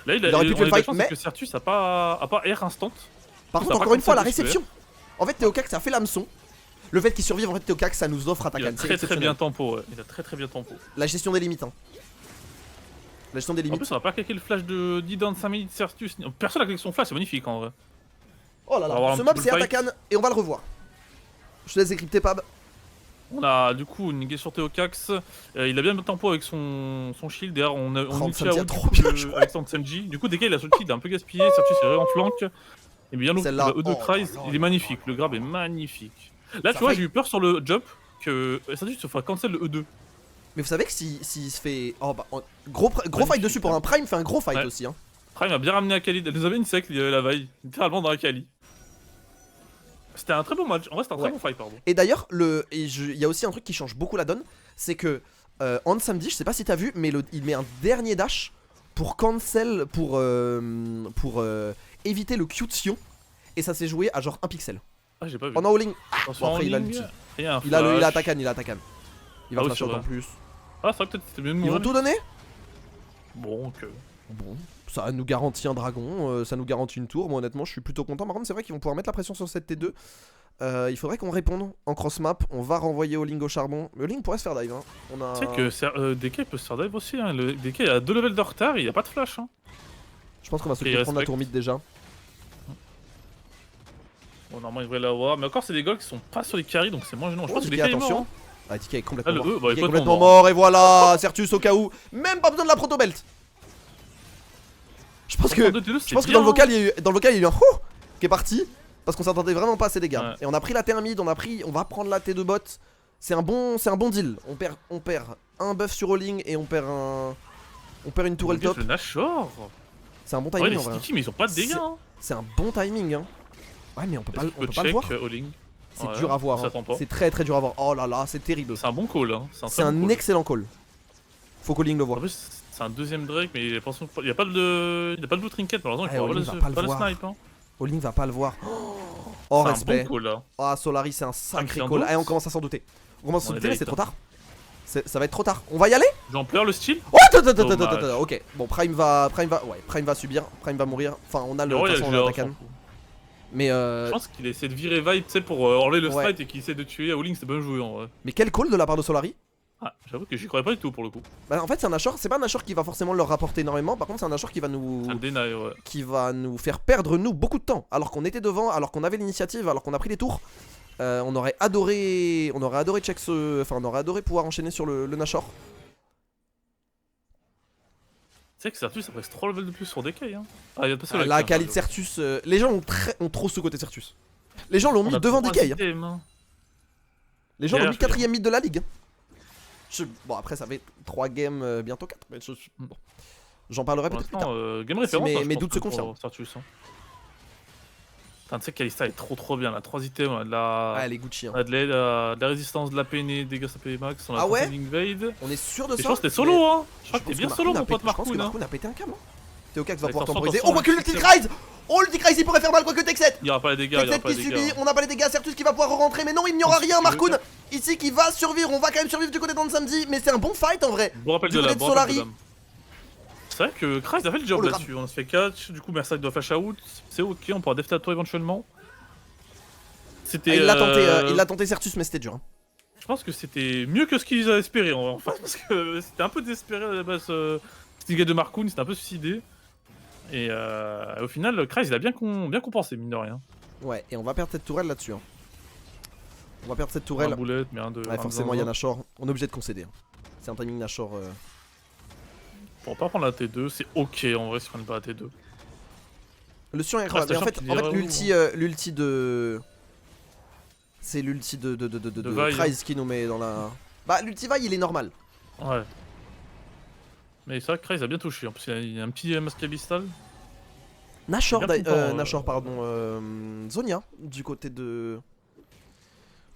Là il aurait pu tuer le fight mais... que Certus a pas air instant. Par contre encore une fois la réception. En fait Théocax ça fait l'hameçon. Le fait qu'il survive en fait Théocax ça nous offre Attacan. Il a très bien tempo, il a très bien tempo. La gestion des limites hein. La gestion des limites. En plus on va pas claquer le flash de 10 dans 5 minutes Certus. Personne n'a claqué son flash, c'est magnifique en vrai. Oh là là, ce mob c'est Attacan et on va le revoir. Je te laisse décrypter Pab. On a du coup une guet sur Théocax, il a bien le tempo avec son shield, d'ailleurs on utilise avec son Senji. Du coup dès qu'il a son shield il a un peu gaspillé, Certus est en flank. Et bien le E2 Kreis, il est magnifique, le grab est magnifique. Là tu vois j'ai eu peur sur le jump que Certus se fera cancel le E2. Mais vous savez que s'il se fait... Oh bah, gros fight dessus pour un Prime fait un gros fight aussi hein. Prime a bien ramené Akali, elle nous avait une sec la veille, littéralement dans Akali. C'était un très bon match, en vrai c'était un très bon fight pardon. Et d'ailleurs, il y a aussi un truc qui change beaucoup la donne, c'est que en samedi, je sais pas si t'as vu, mais il met un dernier dash pour cancel, pour éviter le Q de Sion, et ça s'est joué à genre 1 pixel. Ah j'ai pas vu. En all-in. Bon, après il a l'ulti. Il a Attacan, Il va flash out en plus. Ah ça peut-être c'était mieux de mourir. Ils vont tout donner. Bon ça nous garantit un dragon, ça nous garantit une tour. Moi honnêtement je suis plutôt content. Par contre c'est vrai qu'ils vont pouvoir mettre la pression sur cette T2. Il faudrait qu'on réponde en cross map. On va renvoyer Oling au charbon. Le Oling pourrait se faire dive hein. Tu sais que DK peut se faire dive aussi hein. Le DK il a 2 levels de retard, il a pas de flash hein. Je pense qu'on va se prendre la tour mid déjà. Bon normalement il devrait l'avoir. Mais encore c'est des gars qui sont pas sur les carries donc c'est moins gênant. Je pense que DK attention. Ah DK est complètement mort. Il est complètement mort et voilà Certus au cas où. Même pas besoin de la protobelt. Je pense que dans le vocal il y a eu un qui est parti parce qu'on s'attendait vraiment pas à ces dégâts. Et on a pris la thermide, on va prendre la T2 bot. C'est un bon deal. On perd un buff sur Oling et on perd une tourelle top. C'est un bon timing en vrai. Mais ils ont pas de dégâts. C'est un bon timing hein. Ouais mais on peut pas le voir. C'est dur à voir hein. C'est très dur à voir. Oh là là c'est terrible. C'est un bon call hein. C'est un excellent call. Faut qu'Oling le voit. C'est un deuxième Drake, mais il n'y a pas de blue trinket, par exemple, il va pas le snipe. Hein. Oling va pas le voir. Oh, respect. Un bon call, là. Ah, Solari, c'est un sacré call. Allez, on commence à s'en douter. On commence à s'en douter, mais c'est trop tard. Ça va être trop tard. On va y aller? J'en pleure le style. Oh Ok, bon, Prime va subir, Prime va mourir. Enfin, on a le. De toute façon, on a Rakan. Mais je pense qu'il essaie de virer Vibe, tu sais, pour enlever le ouais. strike et qu'il essaie de tuer Howling, c'est bien joué en vrai. Mais quel call de la part de Solari. Ah, j'avoue que j'y croyais pas du tout pour le coup. Bah, en fait, c'est un Nashor, c'est pas un Nashor qui va forcément leur rapporter énormément. Par contre, c'est un Nashor qui va nous. Un deny, ouais. Qui va nous faire perdre, nous, beaucoup de temps. Alors qu'on était devant, alors qu'on avait l'initiative, alors qu'on a pris les tours. On aurait adoré. On aurait adoré check ce. Enfin, on aurait adoré pouvoir enchaîner sur le Nashor. Tu sais que Sertus a presque 3 levels de plus sur DK hein. Ah, il y a pas ça la qualité de Sertus. Les gens ont trop sous-côté Sertus. Les gens l'ont mis devant DK. Hein. Les gens l'ont mis 4ème mid de la ligue. Bon, après, ça fait 3 games, bientôt 4. Mais bon. J'en parlerai peut-être plus tard. Game référence, mais doutes se confirment. Tu sais que Kalista est trop bien, la 3 items, on a de la. Ah, elle est Gucci. Hein. On a de la résistance, de la PN, dégâts AP max, on a Invade. On est sûr de ça. Je pense que t'es solo, hein. Je crois que t'es bien solo, mon pote Marcoun. Je pense que Marcoun a pété un câble. Théocax va pouvoir temporiser. Oh, quoique l'ulti Rise. Oh, l'ulti Rise il pourrait faire mal, quoique Tech7. Il y aura pas les dégâts, Tech7 qui subit, on n'a pas les dégâts. Sertus qui va pouvoir rentrer, mais non, il n'y aura rien. Marcoun ici qui va survivre. On va quand même survivre du côté d'Ansamdi, mais c'est un bon fight en vrai. Bon rappel de la Solari. C'est vrai que Kryze a fait le job là-dessus. On se fait catch, du coup, Mersac doit flash out. C'est ok, on pourra def à toi éventuellement. Il l'a tenté Sertus, mais c'était dur. Hein. Je pense que c'était mieux que ce qu'ils avaient espéré en fait, parce que c'était un peu désespéré à la base. C'était le gars de Marcoun, c'était un peu suicidé. Et au final, Kryze il a bien compensé, mine de rien. Ouais, et on va perdre cette tourelle là-dessus. Hein. On va perdre cette tourelle. Boulette, mais ouais, forcément, il y a Nashor. On est obligé de concéder. Hein. C'est un timing Nashor. Pour pas prendre la T2, c'est ok en vrai si on prend pas la T2. Le Sion est incroyable. En fait l'ulti de. C'est l'ulti de Kryze qui nous met dans la. Bah, l'ulti Vi il est normal. Ouais. Mais c'est vrai que Kryze a bien touché. En plus, il y a un petit masque abystal. Nashor, pardon. Zonia, du côté de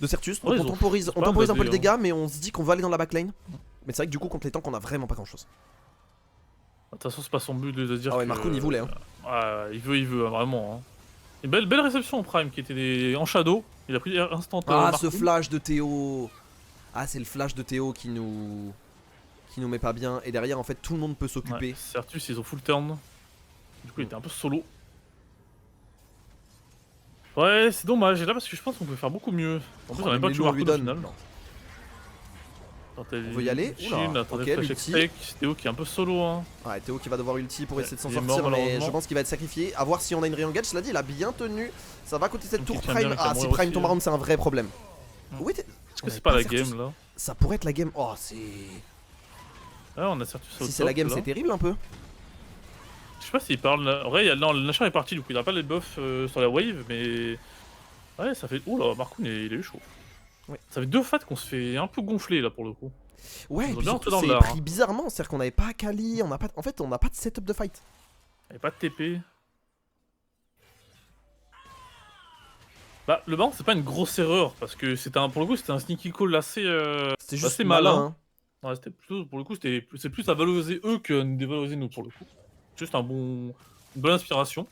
Sertus. Donc on temporise un peu le dégât, mais on se dit qu'on va aller dans la backline. Mais c'est vrai que du coup, contre les tanks, on a vraiment pas grand chose. De toute façon, c'est pas son but de dire. Ah ouais, Marcoun il voulait. Hein. Ouais, il veut, vraiment. Hein. Une belle réception en Prime qui était en shadow. Il a pris instant. Ah, ce flash de Théo. Ah, c'est le flash de Théo qui nous met pas bien. Et derrière, en fait, tout le monde peut s'occuper. Ouais, Sertus, ils ont full turn. Du coup, il était un peu solo. Ouais, c'est dommage. Et là, parce que je pense qu'on peut faire beaucoup mieux. En plus, on a même pas tué Marcoun au final. On veut y aller. Théo qui est un peu solo. Hein. Ouais, Théo qui va devoir ulti pour essayer de s'en sortir, mais je pense qu'il va être sacrifié. A voir si on a une re-engage. Cela dit, il a bien tenu. Ça va coûter cette tour Prime. Ah, si Prime tombe around, c'est un vrai problème. Oui, est-ce que c'est pas la game là? Ça pourrait être la game. Oh, c'est. Ouais, on a Sertus au top. Si c'est la game, c'est terrible un peu. Je sais pas s'il parle. En vrai, le Nashor est parti, du coup il a pas les buffs sur la wave, mais. Ouais, ça fait. Oula, Marcoun il a eu chaud. Ouais. Ça fait 2 fats qu'on se fait un peu gonfler là pour le coup. Ouais, et puis surtout c'est pris bizarrement, c'est-à-dire qu'on avait pas Kali, on a pas... en fait on n'a pas de setup de fight. Il n'y avait pas de TP. Bah le baron c'est pas une grosse erreur parce que c'était pour le coup c'était un sneaky call assez, c'était juste assez malin. Hein. Ouais, c'était plutôt pour le coup c'est plus à valoriser eux que nous dévaloriser nous pour le coup. Juste une bonne inspiration.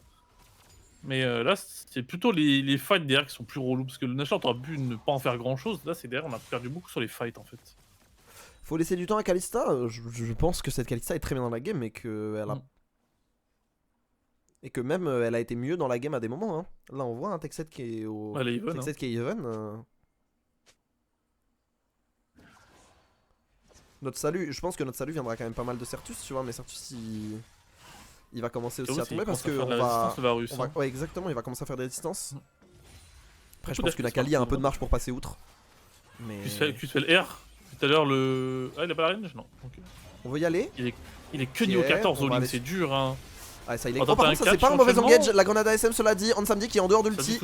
Mais là, c'est plutôt les fights derrière qui sont plus relous. Parce que le Nashor, t'aurais pu ne pas en faire grand chose. Là, c'est derrière, on a perdu beaucoup sur les fights en fait. Faut laisser du temps à Kalista. Je pense que cette Kalista est très bien dans la game et que elle a. Et que même elle a été mieux dans la game à des moments. Hein. Là, on voit un Tech7 qui est au. Elle est even. Tech7 qui est even. Notre salut, je pense que notre salut viendra quand même pas mal de Sertus, tu vois. Mais Sertus, il va commencer aussi à tomber parce que ouais, exactement, il va commencer à faire des résistances. Après, je pense que la Kali a un peu de marge pour passer outre. Mais tu fais le R. Tout à l'heure le. Ah, il a pas la range? Non. Okay. On veut y aller. Il est que niveau 14 au ligne, c'est dur hein. Ah, ça, il est... Oh, par contre, ça c'est pas un mauvais engage. La grenade ASM, cela dit, Ansamdi qui est en dehors de l'ulti.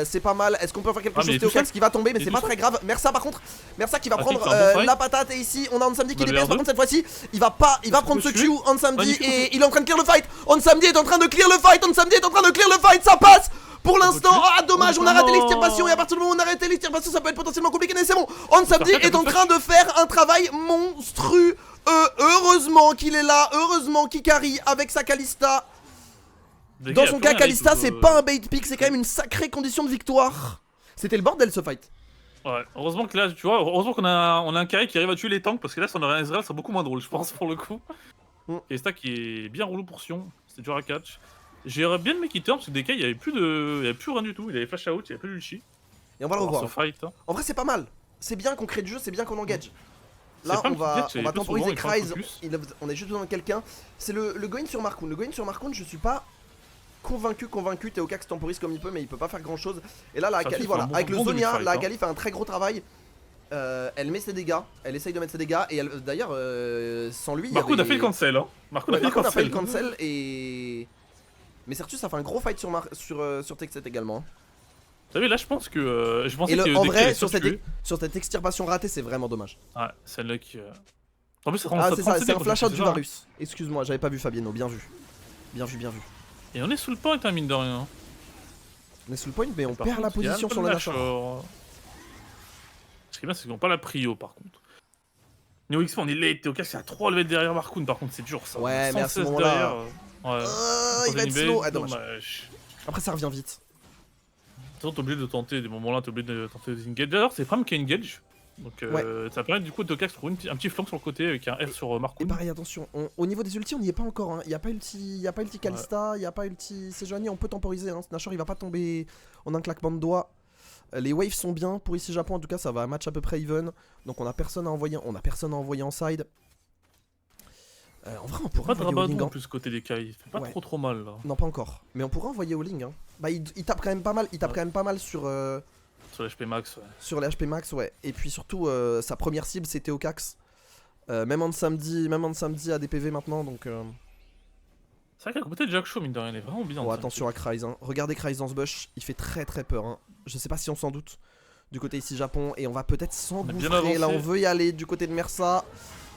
C'est pas mal. Est-ce qu'on peut faire quelque chose? Théocax qui va tomber, mais c'est pas très grave. Mersa par contre, Mersa qui va prendre la patate. Et ici, on a Ansamdi qui DPS. Par contre, cette fois-ci, il va prendre ce Q. Ansamdi et il est en train de clear le fight. Ansamdi est en train de clear le fight. Ansamdi est en train de clear le fight. Ça passe. Pour l'instant, ah dommage, on a raté l'extirpation et à partir du moment où on a raté l'extirpation, ça peut être potentiellement compliqué, mais c'est bon. Ansamdi est en train de faire un travail monstrueux. Heureusement qu'il est là, heureusement qu'il carry avec sa Kalista. Dans son cas, Kalista, c'est pas un bait pick, c'est quand même une sacrée condition de victoire. C'était le bordel ce fight. Ouais, heureusement que là, tu vois, heureusement qu'on a un carré qui arrive à tuer les tanks, parce que là, si on aurait un Ezreal, ça serait beaucoup moins drôle, je pense, pour le coup. Mm. Et Stack qui est bien relou pour Sion, c'est dur à catch. J'aurais bien aimé qu'il turn, parce que DK, il y avait plus rien du tout, il avait flash out, il y avait plus d'ulti. Et on va le Pour revoir. ce fight, hein. En vrai, c'est pas mal. C'est bien qu'on crée du jeu, c'est bien qu'on engage. C'est Là, pas on un petit va gadget, il y a plus temporiser souvent, il Kryze. fait un On a juste besoin de quelqu'un. C'est le Goin sur Markoon. Le Goin sur Markoon, je suis pas convaincu. Théocax temporise comme il peut, mais il peut pas faire grand chose. Et là, la Ça Akali, fait voilà. un bon- Avec le bon début de Zonia, fight, la hein. Akali fait un très gros travail. Elle met ses dégâts. Elle essaye de mettre ses dégâts. Et d'ailleurs, sans lui. Marcoon a fait le cancel, hein. Marcoon a fait le Markoon a fait cancel. le cancel. Et. Mais Certus a fait un gros fight sur Texet également. Vous savez, là, je pense que. Je pensais Et que en DK vrai, allait sur tuer. cette extirpation ratée, c'est vraiment dommage. Ouais, celle-là qui. En plus, ça Ah, c'est ça, c'est un quand flash tu out fais du ça, hein. Varus. Excuse-moi, j'avais pas vu Fabiano, bien vu. Bien vu, bien vu. Et on est sous le point, hein, mine de rien. On est sous le point, mais on Par perd la contre, il y a position un peu sur de le Nashor. Nashor. Ce qui est bien, c'est qu'ils n'ont pas la prio par contre. Neo XP, on est late, Théocax, c'est à 3 levels derrière Markoon, par contre, c'est dur ça. Ouais, mais à ce 116 moment-là- derrière, ouais. Il va être Troisième slow. base, Ah, dommage. dommage. Après, ça revient vite. De toute façon, t'es obligé de tenter, des moments là, t'es obligé de tenter des engages. D'ailleurs, c'est Pram qui a engage. Donc, ça permet du coup de Théocax de trouver un petit flanc sur le côté avec un R sur Et Markoon. pareil, attention, au niveau des ultis, on n'y est pas encore. Hein. Il n'y a pas ulti Kalista, il n'y a pas ulti Sejuani, on peut temporiser. Hein. Nashor, il va pas tomber en un claquement de doigts. Les waves sont bien pour ici Japon, en tout cas, ça va un match à peu près even. Donc, on a personne à envoyer en side. En vrai, on pourrait Pas de envoyer rabat Oling, en hein. plus côté des Kai, il fait pas Ouais. trop mal là. Non, pas encore. Mais on pourrait envoyer Oling. Hein. Bah, il tape quand même pas mal. Il tape Ouais. quand même pas mal sur Sur l'HP max, ouais. les HP max, ouais. Et puis surtout, sa première cible, c'est Théocax. Même en samedi à des PV maintenant, donc. C'est vrai qu'à côté de Jack Shaw, mine de rien, il est vraiment bien. Bon, ça. attention à Kryze. Hein. Regardez Kryze dans ce bush, il fait très peur. Hein. Je sais pas si on s'en doute du côté ici Japon, et on va peut-être s'engouffrer. Là, on veut y aller du côté de Mersa.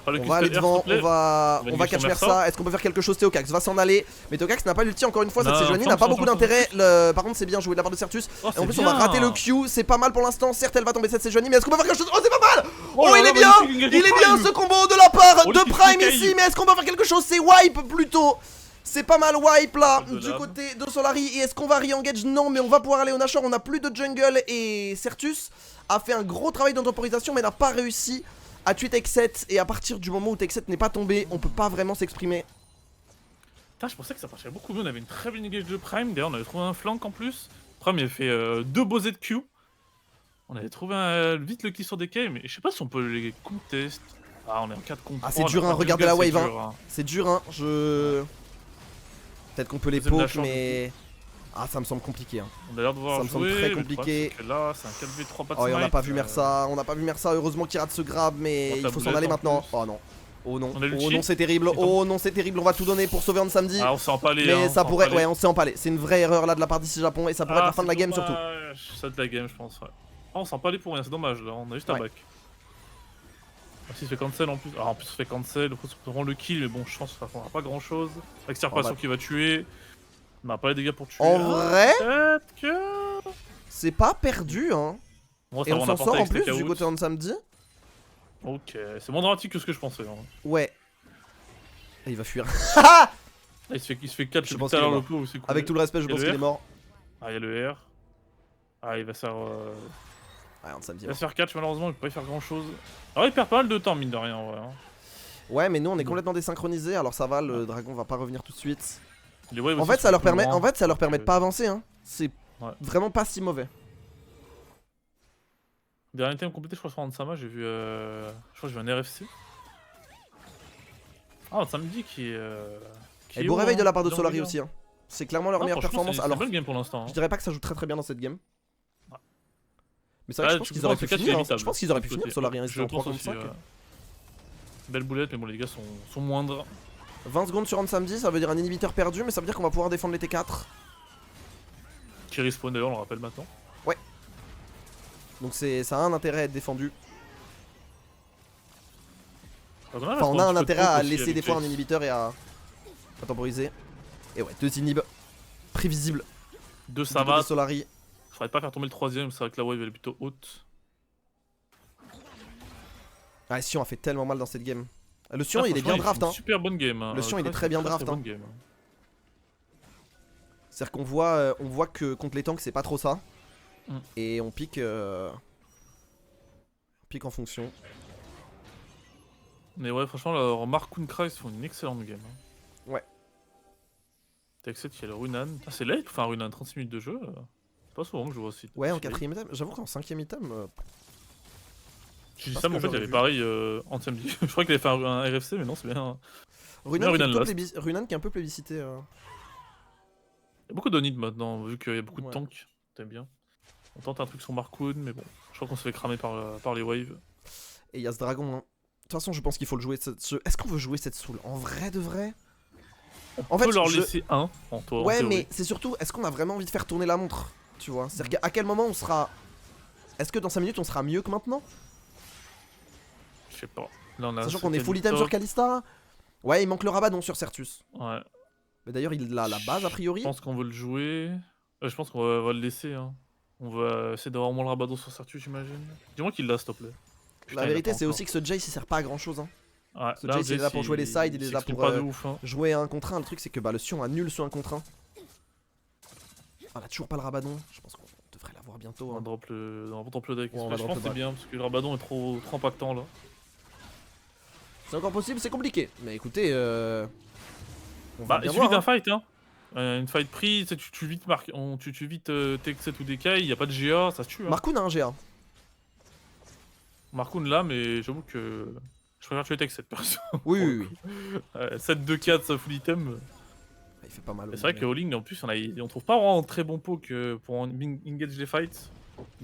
Ah, le On va aller Crystal Air, devant, s'il te plaît. on va niquer catch sur Mersa. Mersa. Est-ce qu'on peut faire quelque chose? Théocax va s'en aller, mais Théocax n'a pas l'ulti encore une fois. Cette Non, Sejuani enfin, n'a pas enfin, beaucoup enfin, d'intérêt. Par contre, c'est bien joué de la part de Certus. Oh, Et en c'est plus, on va bien. rater le Q. C'est pas mal pour l'instant. Certes, elle va tomber cette Sejuani, mais est-ce qu'on peut faire quelque chose? Oh, c'est pas mal! Oh Oh, là il là, est bien! magnifique engage Il de est bien Prime. ce combo de la part Oh, de le petit Prime Kai. ici, mais est-ce qu'on peut faire quelque chose? C'est wipe plutôt! C'est pas mal wipe là De du lave. côté de Solari. Et est-ce qu'on va re-engage? Non, mais on va pouvoir aller au Nashor. On a plus de jungle et Certus a fait un gros travail de temporisation, mais n'a pas réussi à tuer Texet. Et à partir du moment où Texet n'est pas tombé, on peut pas vraiment s'exprimer. Putain, je pensais que ça partirait beaucoup mieux. On avait une très bonne engage de Prime. D'ailleurs, on avait trouvé un flank en plus. Prime, il avait fait 2 beaux Z de Q. On avait trouvé vite le kill sur des K, mais je sais pas si on peut les contest. Ah, on est en 4 contre 3. Ah, c'est dur, hein, regardez la wave, hein. C'est dur, hein. Peut-être qu'on peut les Deuxième poke, Nashor, mais. Ah, ça me semble compliqué. Hein. On a l'air de voir Ça me semble jouer, très le compliqué. problème, c'est que là, c'est un 4v3 pas de Oh, et on n'a smite, pas vu Mersa. On n'a pas vu Mersa. Heureusement qu'il rate ce grab, mais On il faut s'en taboulette aller en maintenant. plus. Oh non. Oh non. On a l'ulti. Oh non, c'est terrible. Attends. Oh non, c'est terrible. On va tout donner pour sauver en samedi. Ah, on s'est empalé. Mais hein, ça on s'est pourrait. empalé. Ouais, on s'est empalé. C'est une vraie erreur là de la part d'ici Japon et ça pourrait être la fin de la game surtout. C'est de la game, je pense. Ouais. Ah, on s'est empalé pour rien, c'est dommage là. On a juste un Ouais. back. Ah, si, il se fait cancel en plus. Ah, en plus, il se fait cancel. On prend le kill, mais bon, je pense que ça fera pas grand chose. Extirpation Oh, bah. qui va tuer. On n'a pas les dégâts pour tuer. En Ah, vrai, peut-être que. c'est pas perdu, hein. Bon, Et ça va, on a s'en porté sort en avec plus Stack du Out. côté en samedi. Ok, c'est moins dramatique que ce que je pensais. Hein. Ouais. Et il va fuir. Ah, il se fait 4 Je depuis pense tout à qu'il l'heure est le coup. C'est cool. Avec tout le respect, je Et pense le qu'il est R mort. Ah, il y a le R. Ah, il va se faire. Ouais, en samedi. Il va se faire catch malheureusement, il peut pas y faire grand chose. Alors il perd pas mal de temps mine de rien en vrai. Hein. Ouais, mais nous on est complètement désynchronisés, alors ça va, le dragon va pas revenir tout de suite. Les waves En aussi fait, sont ça leur plus permet, loin. de pas avancer, hein. C'est Ouais. vraiment pas si mauvais. Dernier thème complété, je crois sur Ansama, j'ai vu. Je crois que j'ai vu un RFC. Ah, samedi qui est. Et beau réveil de la part de bien Solari bien. aussi, hein. C'est clairement leur Ah, meilleure franchement, performance. c'est Alors, une bonne game pour l'instant. je Hein. dirais pas que ça joue très bien dans cette game. Ouais. Mais c'est vrai que Ah, je pense tu qu'ils comprends, auraient pu ce catch est finir. Hein. évitable, Je pense qu'ils auraient pu de finir côté. Solari, hein, ils Je étaient en 3 pense contre aussi, 5. Belle boulette, mais bon, les dégâts sont moindres. 20 secondes sur samedi, ça veut dire un inhibiteur perdu, mais ça veut dire qu'on va pouvoir défendre les T4. Qui respawn d'ailleurs, on le rappelle maintenant. Donc ça a un intérêt à être défendu. Donc, Enfin, on a un petit peu de intérêt poke à aussi laisser avec des fois un Jace. inhibiteur et à temporiser. Et ouais, 2 inhibs prévisibles. Deux, du ça côté va. de Solari. Faudrait pas faire tomber le troisième, c'est vrai que la wave elle est plutôt haute. Ah, Sion a fait tellement mal dans cette game. Le Sion, Ah, il est franchement, bien draft, fait hein. une super bonne game. Hein. Le Sion, il est Ouais, très bien c'est une draft, bonne hein. game. C'est-à-dire qu'on voit que contre les tanks, c'est pas trop ça. Mm. Et on pique. pique en fonction. Mais ouais, franchement, alors, Markoon Kreis font une excellente game. Ouais. Tech 7, il y a le Runan. Ah, c'est late, enfin Runan, 36 minutes de jeu. C'est pas souvent que je vois aussi. Ouais, en 4ème item. J'avoue qu'en 5ème item. Je dis ça, mais en fait, il y avait pareil en samedi. Je crois qu'il avait fait un RFC, mais non, c'est bien. Runan, Runan Runan qui est un peu plébiscité. Il y a beaucoup d'onid maintenant, vu qu'il y a beaucoup de Ouais. tanks. T'aimes bien. On tente un truc sur Markoon, mais bon, je crois qu'on se fait cramer par les waves. Et il y a ce dragon. Hein. De toute façon, je pense qu'il faut le jouer. Est-ce qu'on veut jouer cette soul en vrai de vrai? On peut leur laisser un en toi. Ouais, mais c'est surtout, est-ce qu'on a vraiment envie de faire tourner la montre? Tu vois, c'est-à-dire qu'à quel moment on sera. Est-ce que dans 5 minutes on sera mieux que maintenant? Je sais pas. Là, on a sachant qu'on est full item sur Kalista. Ouais, il manque le Rabadon sur Certus. Ouais. Mais d'ailleurs, il a la base a priori. Je pense qu'on veut le jouer. Je pense qu'on va le laisser. Hein. On va essayer d'avoir au moins le Rabadon sur Certus, j'imagine. Dis-moi qu'il l'a, s'il te plaît. La vérité, c'est aussi que ce Jace il sert pas à grand chose. Hein. Ouais, Ce Jace il est là pour jouer les sides, il est là pour jouer à 1 contre 1. Le truc, c'est que bah, le Sion annule ce 1 contre 1. Ah, on a toujours pas le Rabadon. Je pense qu'on devrait l'avoir bientôt. On Hein. drop le deck. Ouais, je pense que c'est bien, parce que le Rabadon est trop impactant là. C'est encore possible, c'est compliqué. Mais écoutez, on va bah, bien il suffit voir, d'un fight, hein. Une fight prise, tu tues vite Tech 7 ou DK, il y a pas de GA, ça se tue. Hein. Markoon a un GA. Markoon là, mais j'avoue que je préfère tuer Tech 7 perso. Oui. 7-2-4, ça full item. Il fait pas mal. C'est vrai que Howling, en plus, on trouve pas vraiment très bon poke pour engage les fights.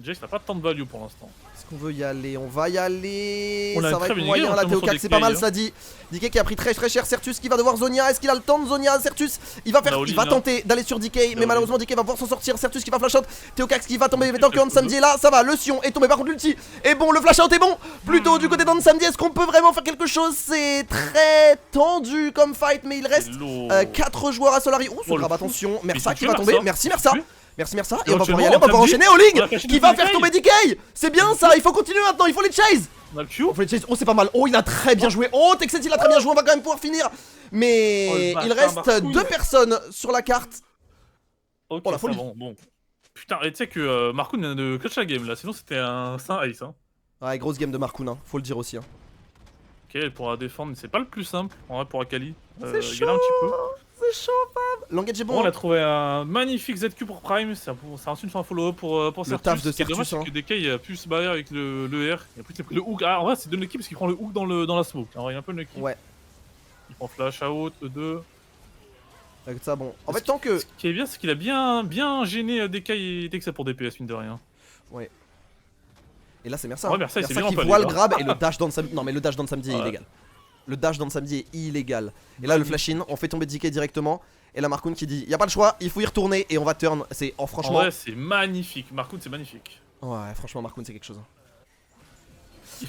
Jace n'a pas tant de value pour l'instant. Est-ce qu'on veut y aller? On va y aller. On a ça va être bien moyen idée, la on Théocax, c'est pas mal hein. ça dit. DK qui a pris très cher Certus qui va devoir Zonia. Est-ce qu'il a le temps de Zonia Certus? Il va tenter d'aller sur DK, mais malheureusement DK va pouvoir s'en sortir. Certus qui va flash out. Théocax qui va tomber, mais tant que Samedi est là, ça va. Le Sion est tombé par contre l'ulti. Et bon, le flash out est bon. Plutôt du côté Samedi, est-ce qu'on peut vraiment faire quelque chose? C'est très tendu comme fight, mais il reste 4 joueurs à Solari. Oh, ce grave, attention. Mersa qui va tomber. Merci Mersa. Merci Mersa, et on va pouvoir y aller, on va pouvoir enchaîner. Howling qui va faire tomber DK. C'est bien ça, il faut continuer maintenant, il faut les chase. Oh, c'est pas mal. Oh, il a très bien joué. Oh, Tech 7 il a très bien joué, on va quand même pouvoir finir. Mais il reste 2 personnes sur la carte. Ok, oh, la folie. Bon. Putain, et tu sais que Markoon vient de clutch la game là, sinon c'était un saint ace. Hein. Ouais, grosse game de Markoon, hein. Faut le dire aussi. Hein. Ok, elle pourra défendre, mais c'est pas le plus simple en vrai pour Akali. C'est chaud, un petit peu. C'est chaud, Fab. L'engage est bon. On a trouvé un magnifique ZQ pour Prime, c'est ensuite un follow-up pour Certus. Le taf de Certus. Dommage, c'est que DK a pu se barrer avec le R. Et après, il a pris le hook. Ah, en vrai, c'est de l'équipe parce qu'il prend le hook dans la smoke. Alors, il y a un peu de l'équipe. Ouais. Il prend flash out, E2. Avec ça, bon. En fait, tant que. Ce qui est bien, c'est qu'il a bien gêné DK et Texa pour DPS, mine de rien. Ouais. Et là, c'est Mersa. Ouais, Mersa qui voit le grab et le dash dans le samedi. Non, mais le dash dans le samedi est illégal. Le dash dans le samedi est illégal. Et là, le flash in, on fait tomber DK directement. Et là, Markoon qui dit y a pas le choix, il faut y retourner. Et on va turn. C'est franchement. Ouais, c'est magnifique. Markoon, c'est magnifique. Ouais, franchement, Markoon, c'est quelque chose.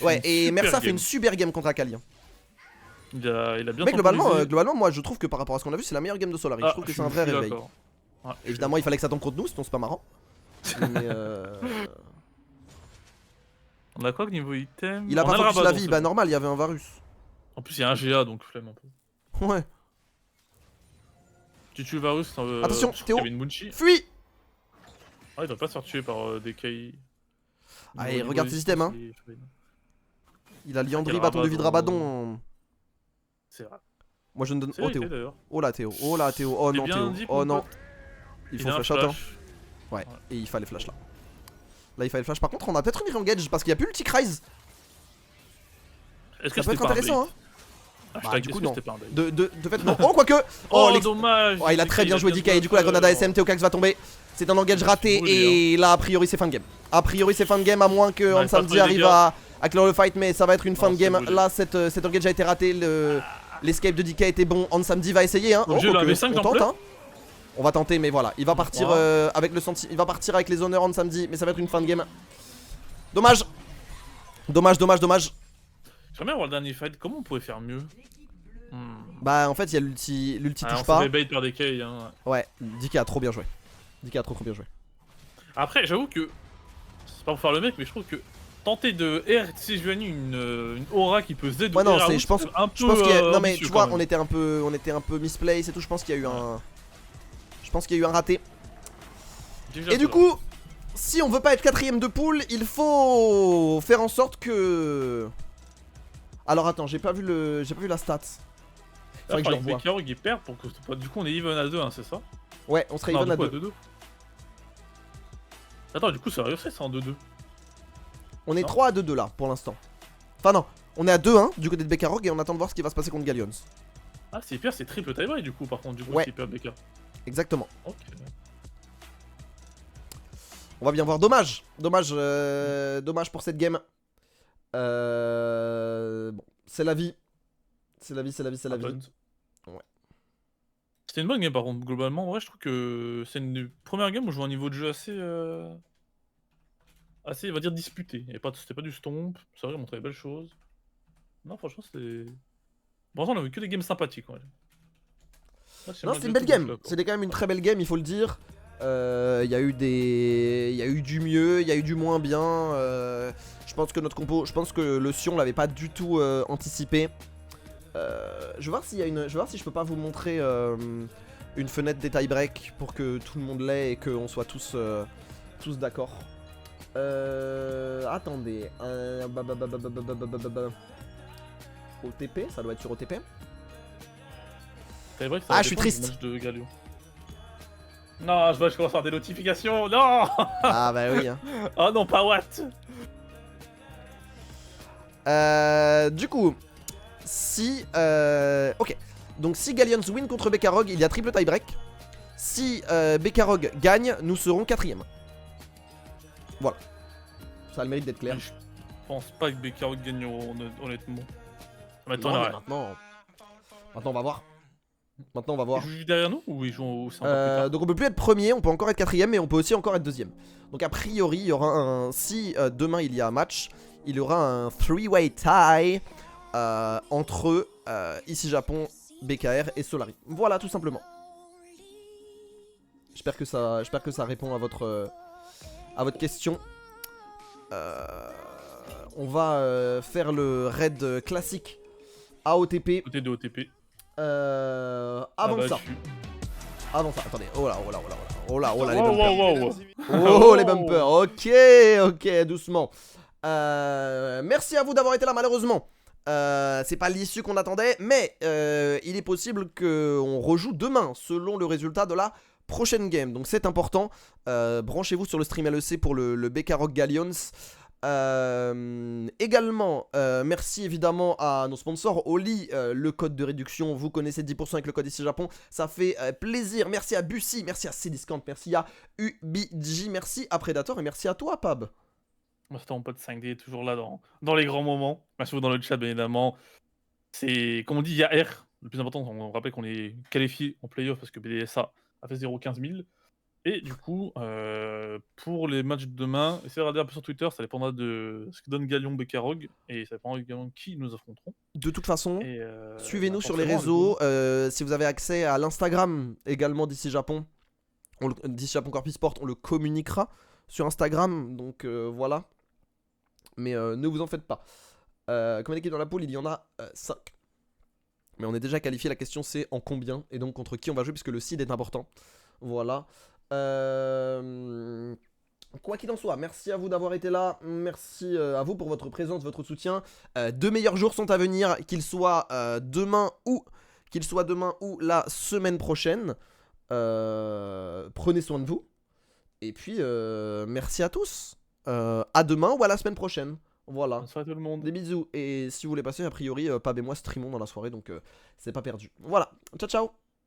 Ouais, et Mersa fait une super game contre Akali. Il a bien. Mais globalement, moi, je trouve que par rapport à ce qu'on a vu, c'est la meilleure game de Solari. Je trouve que c'est un vrai réveil. Ouais, évidemment, il fallait que ça tombe contre nous, sinon c'est pas marrant. Mais on a quoi que niveau item? Il a pas focus la vie, bah normal, il y avait un Varus. En plus, il y a un GA donc flemme un peu. Ouais. Tu tues Varus, attention, Théo. Fuis. Ah, il doit pas se faire tuer par DK. Allez, regarde ses items, hein. Il a Liandry, bâton de vie de Rabadon. C'est vrai. Moi je ne donne. Oh Théo. Oh là Théo. Oh là Théo. Oh non Théo. Oh non. Il faut flash out. Hein. Ouais, et il fallait flash là. Là il fallait flash. Par contre, on a peut-être une re-engage parce qu'il n'y a plus le tick rise. Est-ce que ça peut être intéressant, hein? Bah, du coup, non. De fait, non. Oh, quoique. Oh, dommage. Oh, il a très bien joué DK et du coup, la grenade ASM, Théocax va tomber. C'est un engage raté et là, a priori, c'est fin de game. A priori, c'est fin de game à moins que Samedi arrive à clore le fight, mais ça va être une fin de game. Là, cet engage a été raté. L'escape de DK était bon. Samedi va essayer, hein. On tente, hein. On va tenter, mais voilà. Il va partir avec le senti. Il va partir avec les honneurs Samedi, mais ça va être une fin de game. Dommage. Dommage. J'aimerais bien voir le dernier fight. Comment on pourrait faire mieux? Bah en fait il y a l'ulti touche on pas. fait bait par DK, hein. Ouais, DK a trop bien joué. DK a trop bien joué. Après j'avoue que c'est pas pour faire le mec, mais je trouve que tenter de R Sejuani une aura qui peut Z. Ouais non, je pense qu'il y a... Non mais tu vois, on était un peu misplace et tout. Je pense qu'il y a eu un raté. Et du coup, si on veut pas être 4ème de poule, il faut faire en sorte que... Alors attends, j'ai pas vu la stat. Faudrait que je le revoie. Bekarog il perd pour que du coup on est even à 2, hein, c'est ça? Ouais, on serait Non, even à du coup, 2. 2-2. Attends, du coup ça va réussir, c'est en 2-2. On est Non. 3 à 2-2 là pour l'instant. Enfin non, on est à 2-1 du côté de Bekarog et on attend de voir ce qui va se passer contre Gallions. Ah, c'est pire, c'est triple tie-break du coup, par contre, du coup, Ouais. s'il perd Beka. Exactement. Ok. On va bien voir. Dommage. Dommage pour cette game. Bon, c'est la vie. C'est la vie. Ouais. C'était une bonne game par contre, globalement. En vrai, je trouve que c'est une première game où je vois un niveau de jeu assez, on va dire, disputé. C'était pas du stomp, c'est vrai, il montrait des belles choses. Non, franchement, c'était... Bon, on a vu que des games sympathiques, ouais. Non, c'est une belle game. C'était quand même une très belle game, il faut le dire. Il y a eu du mieux, il y a eu du moins bien. Je pense que notre compo, je pense que le Sion l'avait pas du tout anticipé. Je vais voir s'il y a une, je vais voir si je peux pas vous montrer une fenêtre des tie-break pour que tout le monde l'ait et qu'on soit tous d'accord. Attendez, OTP, ça doit être sur OTP. Ah, je suis triste. Non, je commence à avoir des notifications. Non. Ah bah oui. Hein. Oh non, pas what. Du coup, si... ok. Donc si Gallions win contre Bekarog, il y a triple tie-break. Si Bekarog gagne, nous serons 4ème. Voilà. Ça a le mérite d'être clair. Je pense pas que Bekarog gagne honnêtement. Maintenant, on va voir. Maintenant on va voir. Ils jouent derrière nous ou ils jouent plus tard? Donc on peut plus être premier, on peut encore être 4ème, mais on peut aussi encore être 2ème. Donc a priori il y aura un... Si demain il y a un match, il y aura un 3-way tie entre ici Japon, BKR et Solari. Voilà, tout simplement. J'espère que ça répond à votre question. On va faire le raid classique AOTP. Côté de OTP. Avant ça, attendez, oh là, les Wow, bumpers. wow, wow. Oh les bumpers, ok, doucement. Merci à vous d'avoir été là, malheureusement. C'est pas l'issue qu'on attendait, mais il est possible qu'on rejoue demain, selon le résultat de la prochaine game. Donc c'est important, branchez-vous sur le stream LEC pour le Bekarog Gallions. Également, merci évidemment à nos sponsors. Oli, le code de réduction, vous connaissez 10% avec le code ici Japon, ça fait plaisir. Merci à Bussy, merci à Cdiscount, merci à UBG, merci à Predator et merci à toi Pab. Moi c'était mon pote 5D, toujours là dans les grands moments. Merci beaucoup dans le chat bien évidemment. C'est comme on dit, il y a R. Le plus important, on rappelle qu'on est qualifié en playoff parce que BDSA a fait 0,15 000. Et du coup, pour les matchs de demain, essayez de regarder un peu sur Twitter, ça dépendra de ce que donne Gallion Bekarog, et ça dépendra également qui nous affronteront. De toute façon, suivez-nous sur les forcément, réseaux, si vous avez accès à l'Instagram également d'ici Japon, d'ici Japon Corp Sport, on le communiquera sur Instagram, donc voilà. Mais ne vous en faites pas. Comme l'équipe dans la poule, il y en a 5. Mais on est déjà qualifié, la question c'est en combien, et donc contre qui on va jouer, puisque le seed est important. Voilà. Quoi qu'il en soit, merci à vous d'avoir été là, merci à vous pour votre présence, votre soutien. De meilleurs jours sont à venir, qu'ils soient demain ou la semaine prochaine. Prenez soin de vous. Et puis merci à tous. À demain ou à la semaine prochaine. Voilà. Bonsoir à tout le monde. Des bisous. Et si vous voulez passer, a priori, Pab et moi streamons dans la soirée, donc c'est pas perdu. Voilà. Ciao ciao.